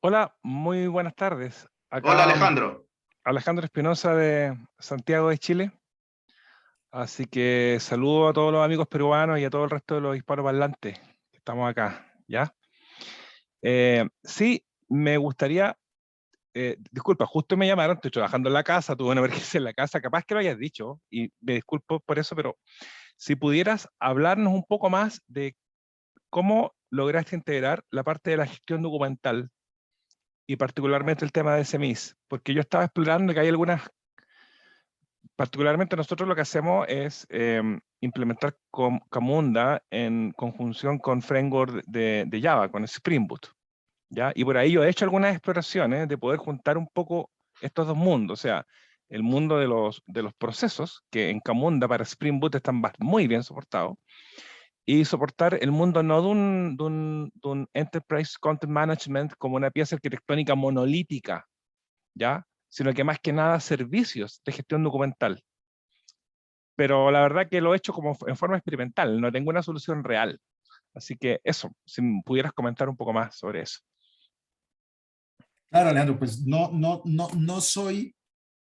Hola, muy buenas tardes. Acá, Hola Alejandro. Alejandro Espinosa de Santiago de Chile. Así que saludo a todos los amigos peruanos y a todo el resto de los hispanoparlantes que estamos acá, ¿ya? Sí, me gustaría, disculpa, justo me llamaron, estoy trabajando en la casa, tuve una emergencia en la casa, capaz que lo hayas dicho, y me disculpo por eso, pero si pudieras hablarnos un poco más de cómo lograste integrar la parte de la gestión documental y particularmente el tema de SMIs, porque yo estaba explorando que hay algunas, particularmente nosotros lo que hacemos es implementar Camunda en conjunción con framework de Java, con Spring Boot, ¿ya? Y por ahí yo he hecho algunas exploraciones de poder juntar un poco estos dos mundos, o sea, el mundo de los procesos, que en Camunda para Spring Boot están muy bien soportados, y soportar el mundo no de un Enterprise Content Management como una pieza arquitectónica monolítica, ¿ya? Sino que más que nada servicios de gestión documental. Pero la verdad que lo he hecho como en forma experimental, no tengo una solución real. Así que eso, si pudieras comentar un poco más sobre eso. Claro, Alejandro, pues no soy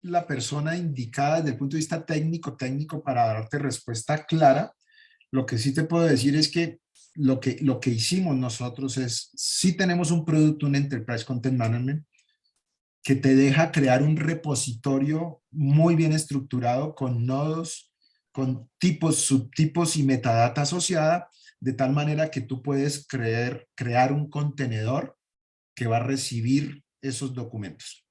la persona indicada desde el punto de vista técnico para darte respuesta clara. Lo que sí te puedo decir es que lo que hicimos nosotros es, sí tenemos un producto, un Enterprise Content Management, que te deja crear un repositorio muy bien estructurado con nodos, con tipos, subtipos y metadata asociada, de tal manera que tú puedes crear un contenedor que va a recibir esos documentos.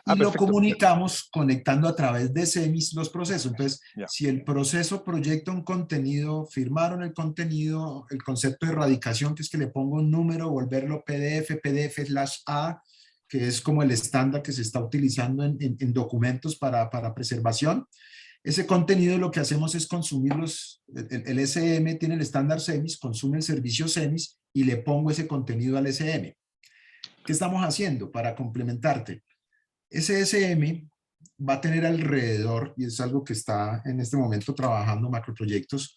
Y lo Perfecto. comunicamos conectando a través de semis los procesos. Entonces, Ya. si el proceso proyecta un contenido, firmaron el contenido, el concepto de erradicación, que es que le pongo un número, volverlo PDF/A, que es como el estándar que se está utilizando en documentos para preservación. Ese contenido lo que hacemos es consumirlos, el SM tiene el estándar semis, consume el servicio semis y le pongo ese contenido al SM. ¿Qué estamos haciendo para complementarte? Ese SM va a tener alrededor, y es algo que está en este momento trabajando macroproyectos,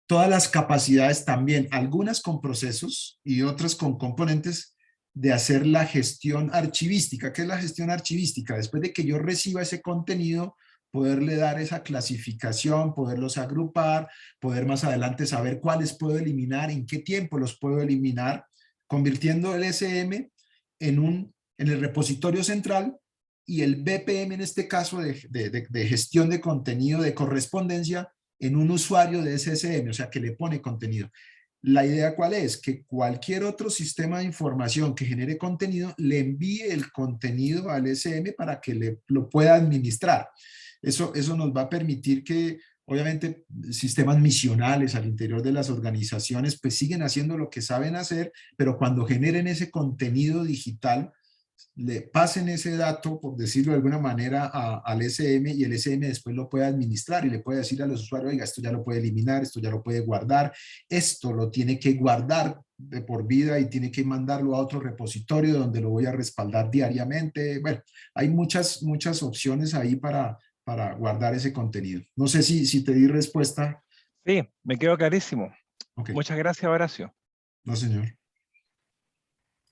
todas las capacidades también, algunas con procesos y otras con componentes de hacer la gestión archivística. ¿Qué es la gestión archivística? Después de que yo reciba ese contenido, poderle dar esa clasificación, poderlos agrupar, poder más adelante saber cuáles puedo eliminar, en qué tiempo los puedo eliminar, convirtiendo el SM en el repositorio central y el BPM en este caso de gestión de contenido, de correspondencia, en un usuario de SSM, o sea, que le pone contenido. La idea ¿cuál es? Que cualquier otro sistema de información que genere contenido le envíe el contenido al SM para que lo pueda administrar. Eso nos va a permitir que, obviamente, sistemas misionales al interior de las organizaciones, pues siguen haciendo lo que saben hacer, pero cuando generen ese contenido digital, le pasen ese dato, por decirlo de alguna manera, al SM, y el SM después lo puede administrar y le puede decir a los usuarios, oiga, esto ya lo puede eliminar, esto ya lo puede guardar, esto lo tiene que guardar de por vida y tiene que mandarlo a otro repositorio donde lo voy a respaldar diariamente. Bueno, hay muchas opciones ahí para guardar ese contenido. No sé si te di respuesta. Sí, me quedó clarísimo. Okay. Muchas gracias, Horacio. No, señor.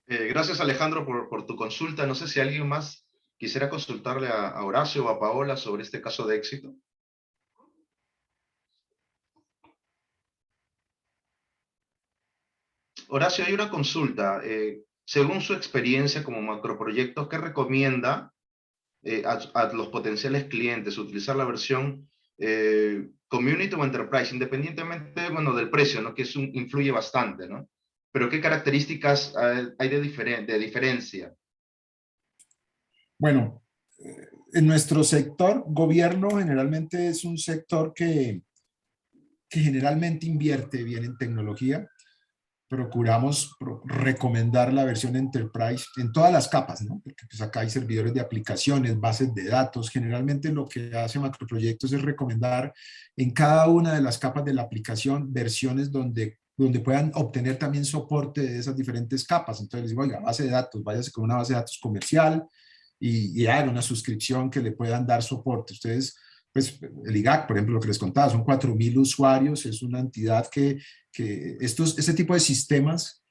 Gracias Alejandro por tu consulta. No sé si alguien más quisiera consultarle a Horacio o a Paola sobre este caso de éxito. Horacio, hay una consulta. Según su experiencia como macroproyecto, ¿qué recomienda a los potenciales clientes utilizar la versión Community o Enterprise, independientemente, bueno, del precio, ¿no? Que eso influye bastante, ¿no? Pero ¿qué características hay de diferencia? Bueno, en nuestro sector, gobierno generalmente es un sector que generalmente invierte bien en tecnología. Procuramos recomendar la versión Enterprise en todas las capas, ¿no? Porque pues acá hay servidores de aplicaciones, bases de datos. Generalmente lo que hace Macroproyectos es recomendar en cada una de las capas de la aplicación versiones donde puedan obtener también soporte de esas diferentes capas. Entonces les digo, oiga, base de datos, váyase con una base de datos comercial y haga una suscripción que le puedan dar soporte. Ustedes, pues el IGAC, por ejemplo, lo que les contaba, son 4.000 usuarios, es una entidad que este tipo de sistemas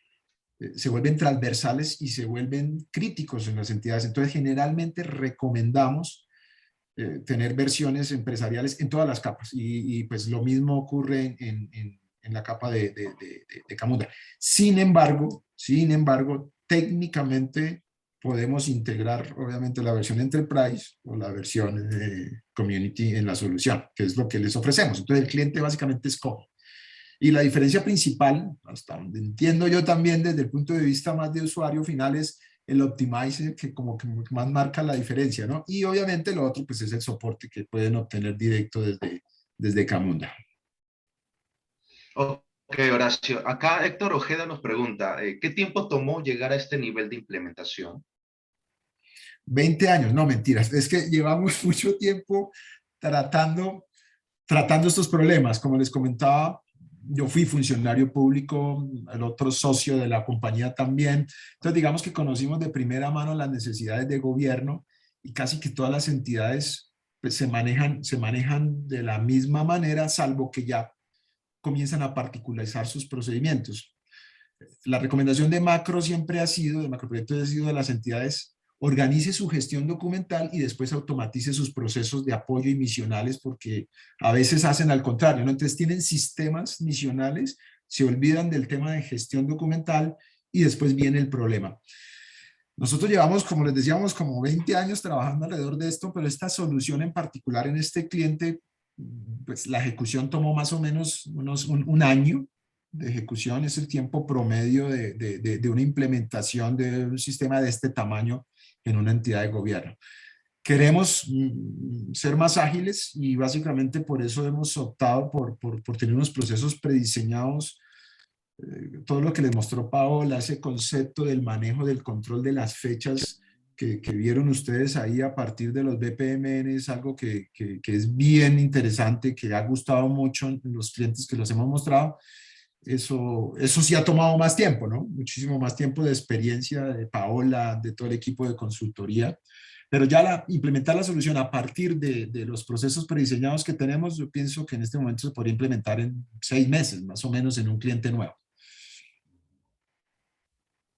se vuelven transversales y se vuelven críticos en las entidades. Entonces, generalmente recomendamos tener versiones empresariales en todas las capas y pues lo mismo ocurre en la capa de Camunda. Sin embargo, técnicamente podemos integrar obviamente la versión Enterprise o la versión Community en la solución, que es lo que les ofrecemos. Entonces, el cliente básicamente escoge. Y la diferencia principal, hasta donde entiendo yo también desde el punto de vista más de usuario final, es el Optimizer, que como que más marca la diferencia, ¿no? Y obviamente lo otro pues es el soporte que pueden obtener directo desde Camunda. Ok, Horacio. Acá Héctor Ojeda nos pregunta, ¿qué tiempo tomó llegar a este nivel de implementación? 20 años, no mentiras, es que llevamos mucho tiempo tratando estos problemas. Como les comentaba, yo fui funcionario público, el otro socio de la compañía también. Entonces, digamos que conocimos de primera mano las necesidades de gobierno y casi que todas las entidades pues, se manejan de la misma manera, salvo que ya comienzan a particularizar sus procedimientos. La recomendación de Macro siempre ha sido, de Macroproyectos ha sido de las entidades, organice su gestión documental y después automatice sus procesos de apoyo y misionales, porque a veces hacen al contrario, ¿no? Entonces tienen sistemas misionales, se olvidan del tema de gestión documental y después viene el problema. Nosotros llevamos, como les decíamos, como 20 años trabajando alrededor de esto, pero esta solución en particular en este cliente, pues la ejecución tomó más o menos un año de ejecución, es el tiempo promedio de una implementación de un sistema de este tamaño en una entidad de gobierno. Queremos ser más ágiles y básicamente por eso hemos optado por tener unos procesos prediseñados. Todo lo que les mostró Paola, ese concepto del manejo del control de las fechas que vieron ustedes ahí a partir de los BPMN es algo que es bien interesante, que ha gustado mucho en los clientes que los hemos mostrado. Eso sí ha tomado más tiempo, ¿no? Muchísimo más tiempo de experiencia de Paola, de todo el equipo de consultoría. Pero ya implementar la solución a partir de los procesos prediseñados que tenemos, yo pienso que en este momento se podría implementar en 6 meses, más o menos, en un cliente nuevo.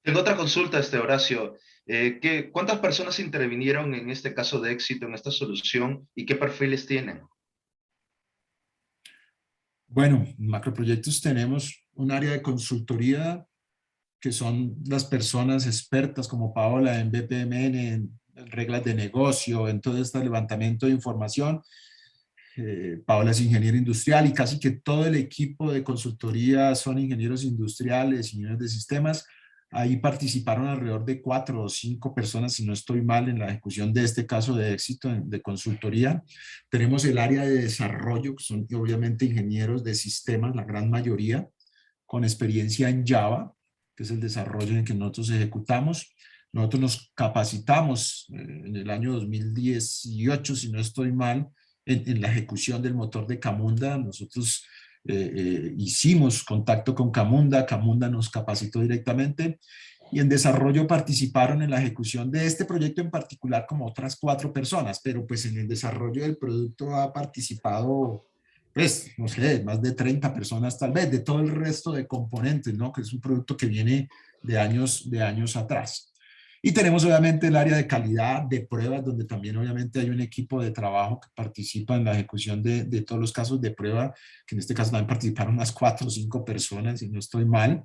Tengo otra consulta, Horacio. ¿Cuántas personas intervinieron en este caso de éxito, en esta solución, y qué perfiles tienen? Bueno, en Macroproyectos tenemos un área de consultoría que son las personas expertas como Paola en BPMN, en reglas de negocio, en todo este levantamiento de información. Paola es ingeniera industrial y casi que todo el equipo de consultoría son ingenieros industriales, ingenieros de sistemas. Ahí participaron alrededor de 4 o 5 personas, si no estoy mal, en la ejecución de este caso de éxito de consultoría. Tenemos el área de desarrollo, que son obviamente ingenieros de sistemas, la gran mayoría, con experiencia en Java, que es el desarrollo en que nosotros ejecutamos. Nosotros nos capacitamos en el año 2018, si no estoy mal, en la ejecución del motor de Camunda. Nosotros hicimos contacto con Camunda, Camunda nos capacitó directamente y en desarrollo participaron en la ejecución de este proyecto en particular como otras 4 personas, pero pues en el desarrollo del producto ha participado, pues, no sé, más de 30 personas tal vez, de todo el resto de componentes, ¿no? Que es un producto que viene de años atrás. Y tenemos obviamente el área de calidad de pruebas, donde también obviamente hay un equipo de trabajo que participa en la ejecución de todos los casos de prueba, que en este caso también participaron unas 4 o 5 personas, si no estoy mal.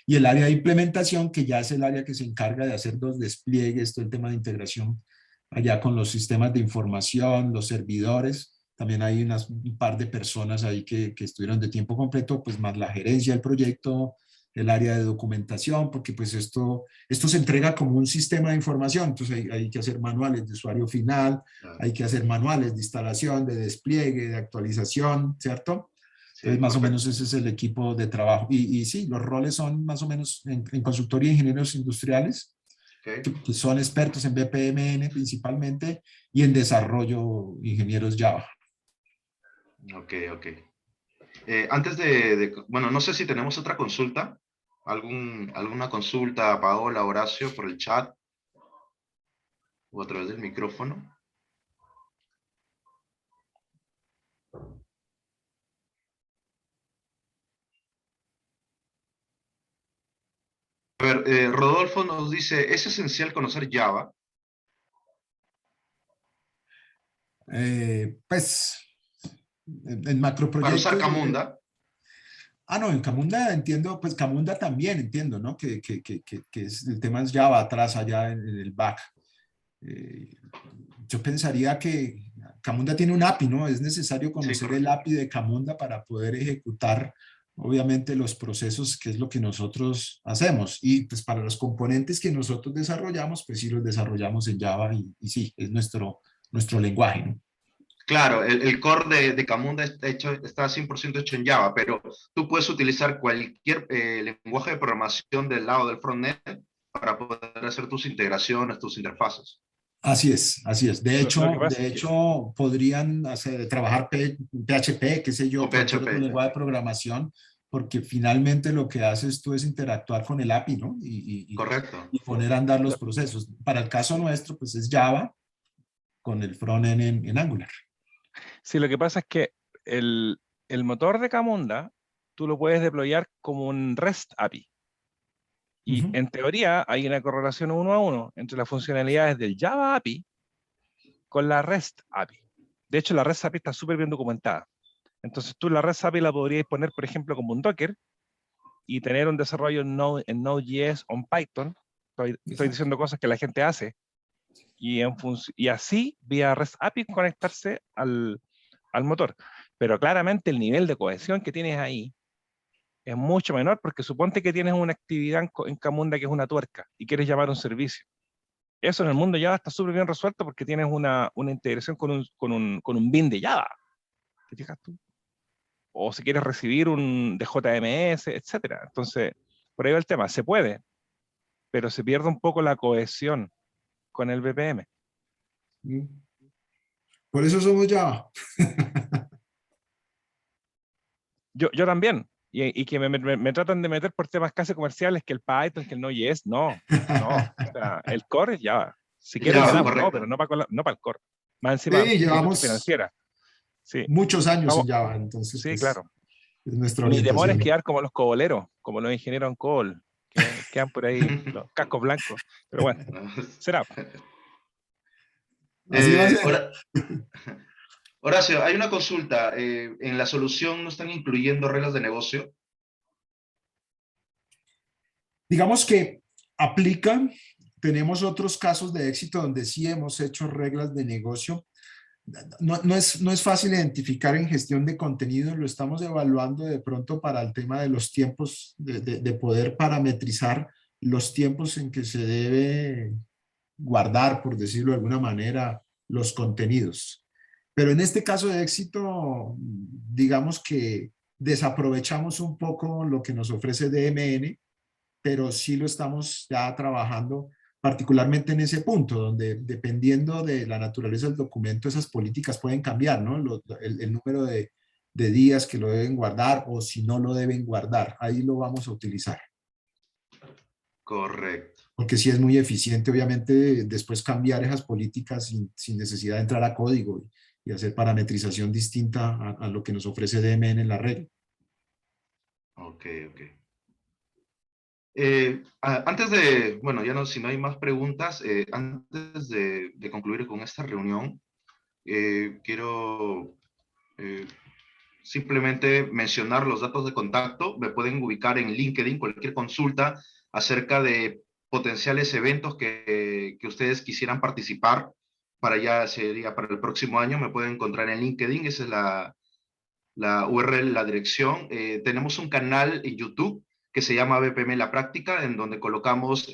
Y el área de implementación, que ya es el área que se encarga de hacer los despliegues, todo el tema de integración allá con los sistemas de información, los servidores. También hay un par de personas ahí que estuvieron de tiempo completo, pues más la gerencia del proyecto, el área de documentación, porque pues esto se entrega como un sistema de información, entonces hay que hacer manuales de usuario final, hay que hacer manuales de instalación, de despliegue, de actualización, ¿cierto? Sí, Entonces más o correcto. menos ese es el equipo de trabajo. Y sí, los roles son más o menos en consultoría de ingenieros industriales, Ok, que son expertos en BPMN principalmente, y en desarrollo ingenieros Java. ok, ok. Antes bueno, no sé si tenemos otra consulta, alguna consulta a Paola, Horacio, por el chat o a través del micrófono. A ver, Rodolfo nos dice, ¿es esencial conocer Java? Pues en Para usar macroproyectos. Camunda. No, en Camunda entiendo, pues Camunda también entiendo, ¿no? Que el tema es Java atrás, allá en el back. Yo pensaría que Camunda tiene un API, ¿no? Es necesario Sí, conocer el correcto. API de Camunda para poder ejecutar, obviamente, los procesos, que es lo que nosotros hacemos. Y pues para los componentes que nosotros desarrollamos, pues sí los desarrollamos en Java y sí, es nuestro lenguaje, ¿no? Claro, el core de Camunda está 100% hecho en Java, pero tú puedes utilizar cualquier lenguaje de programación del lado del frontend para poder hacer tus integraciones, tus interfaces. Así es, así es. De Lo que hecho, pasa de es que, hecho podrían trabajar PHP, qué sé yo, O cualquier otro PHP. lenguaje de programación, porque finalmente lo que haces tú es interactuar con el API, ¿no? Correcto. Y poner a andar los lo- procesos. Para el caso nuestro, pues es Java con el frontend en Angular. sí, lo que pasa es que el motor de Camunda, tú lo puedes deployar como un REST API. Y Ujú. en teoría hay una correlación 1 a 1 entre las funcionalidades del Java API con la REST API. De hecho, la REST API está súper bien documentada. Entonces tú la REST API la podrías poner, por ejemplo, como un Docker y tener un desarrollo en Node.js o en Python. Estoy Exacto. diciendo cosas que la gente hace. Y así, vía REST API, conectarse al motor. Pero claramente el nivel de cohesión que tienes ahí es mucho menor, porque suponte que tienes una actividad en Camunda que es una tuerca y quieres llamar a un servicio. Eso en el mundo Java está súper bien resuelto porque tienes una integración con un bin de Java. ¿Te fijas tú? O si quieres recibir un de JMS, etcétera. Entonces, por ahí va el tema. Se puede, pero se pierde un poco la cohesión con el BPM. Mm. Por eso somos Java. Yo también. Y que me tratan de meter por temas casi comerciales, que el Python, que el Node.js, no, no. O sea, el core es Java. Si quieren le Java, Sí, damos, no, pero correcto. no para el core. Más encima, sí, industria llevamos financiera. Sí, muchos años vamos, en Java, entonces sí, pues claro. es nuestra Mi temor es orientación. quedar como los coboleros, como los ingenieros en COBOL, que quedan por ahí los cascos blancos. Pero bueno, será. Así va a ser. Hora- Horacio, hay una consulta. ¿En la solución no están incluyendo reglas de negocio? Digamos que aplica, tenemos otros casos de éxito donde sí hemos hecho reglas de negocio. No es fácil identificar en gestión de contenido, lo estamos evaluando de pronto para el tema de los tiempos, de poder parametrizar los tiempos en que se debe guardar, por decirlo de alguna manera, los contenidos. Pero en este caso de éxito, digamos que desaprovechamos un poco lo que nos ofrece DMN, pero sí lo estamos ya trabajando particularmente en ese punto, donde dependiendo de la naturaleza del documento, esas políticas pueden cambiar, ¿no? El número de días que lo deben guardar o si no lo deben guardar, ahí lo vamos a utilizar. Correcto. Porque sí es muy eficiente, obviamente, después cambiar esas políticas sin necesidad de entrar a código y hacer parametrización distinta a lo que nos ofrece DMN en la regla. Ok, ok. Antes bueno, ya no, si no hay más preguntas, antes de concluir con esta reunión, quiero eh, simplemente mencionar los datos de contacto. Me pueden ubicar en LinkedIn cualquier consulta acerca de potenciales eventos que ustedes quisieran participar. para ya sería para el próximo año, me pueden encontrar en LinkedIn, esa es la URL, la dirección. Tenemos un canal en YouTube que se llama BPM La Práctica, en donde colocamos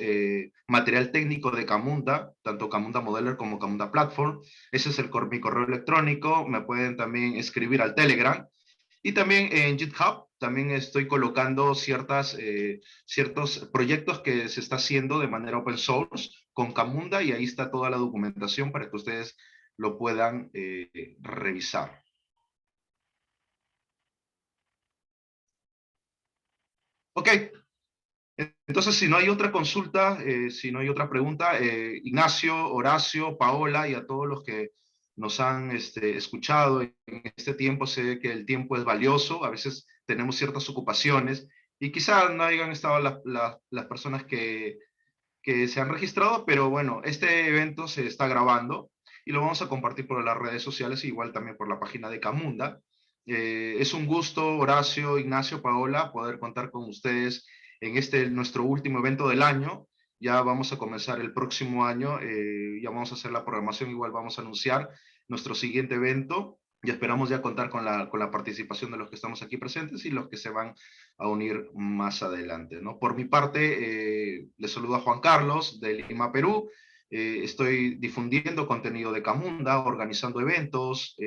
material técnico de Camunda, tanto Camunda Modeler como Camunda Platform. Ese es mi correo electrónico. Me pueden también escribir al Telegram. Y también en GitHub también estoy colocando ciertos proyectos que se está haciendo de manera open source con Camunda, y ahí está toda la documentación para que ustedes lo puedan revisar. Ok, entonces si no hay otra consulta, si no hay otra pregunta, Ignacio, Horacio, Paola y a todos los que nos han escuchado en este tiempo, sé que el tiempo es valioso, a veces tenemos ciertas ocupaciones y quizás no hayan estado las personas que se han registrado, pero bueno, este evento se está grabando y lo vamos a compartir por las redes sociales, igual también por la página de Camunda. Es un gusto, Horacio, Ignacio, Paola, poder contar con ustedes en nuestro último evento del año. Ya vamos a comenzar el próximo año, ya vamos a hacer la programación, igual vamos a anunciar nuestro siguiente evento y esperamos ya contar con la participación de los que estamos aquí presentes y los que se van a unir más adelante, ¿no? Por mi parte, les saludo a Juan Carlos de Lima, Perú. Estoy difundiendo contenido de Camunda, organizando eventos,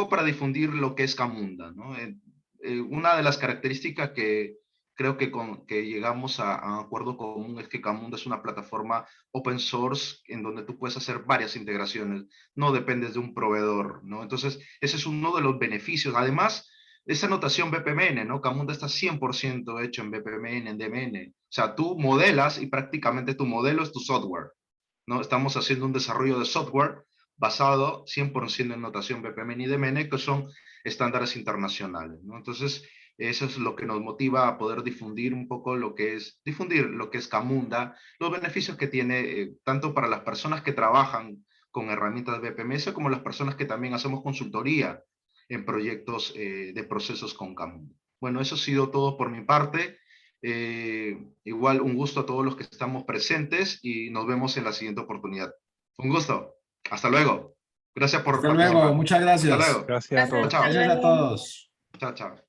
para difundir lo que es Camunda, ¿no? Una de las características que creo que llegamos a un acuerdo común es que Camunda es una plataforma open source en donde tú puedes hacer varias integraciones, no dependes de un proveedor, ¿no? Entonces, ese es uno de los beneficios. Además, esa notación BPMN, ¿no? Camunda está 100% hecho en BPMN, en DMN. O sea, tú modelas y prácticamente tu modelo es tu software, ¿no? Estamos haciendo un desarrollo de software basado 100% en notación BPMN y DMN, que son estándares internacionales, ¿no? Entonces, eso es lo que nos motiva a poder difundir un poco difundir lo que es Camunda, los beneficios que tiene tanto para las personas que trabajan con herramientas BPMS como las personas que también hacemos consultoría en proyectos de procesos con Camunda. Bueno, eso ha sido todo por mi parte. Igual un gusto a todos los que estamos presentes y nos vemos en la siguiente oportunidad. Un gusto. Hasta luego. Gracias por Hasta participar. luego, muchas gracias. Hasta luego. Gracias a todos. Chao. Gracias a todos. Chao, chao.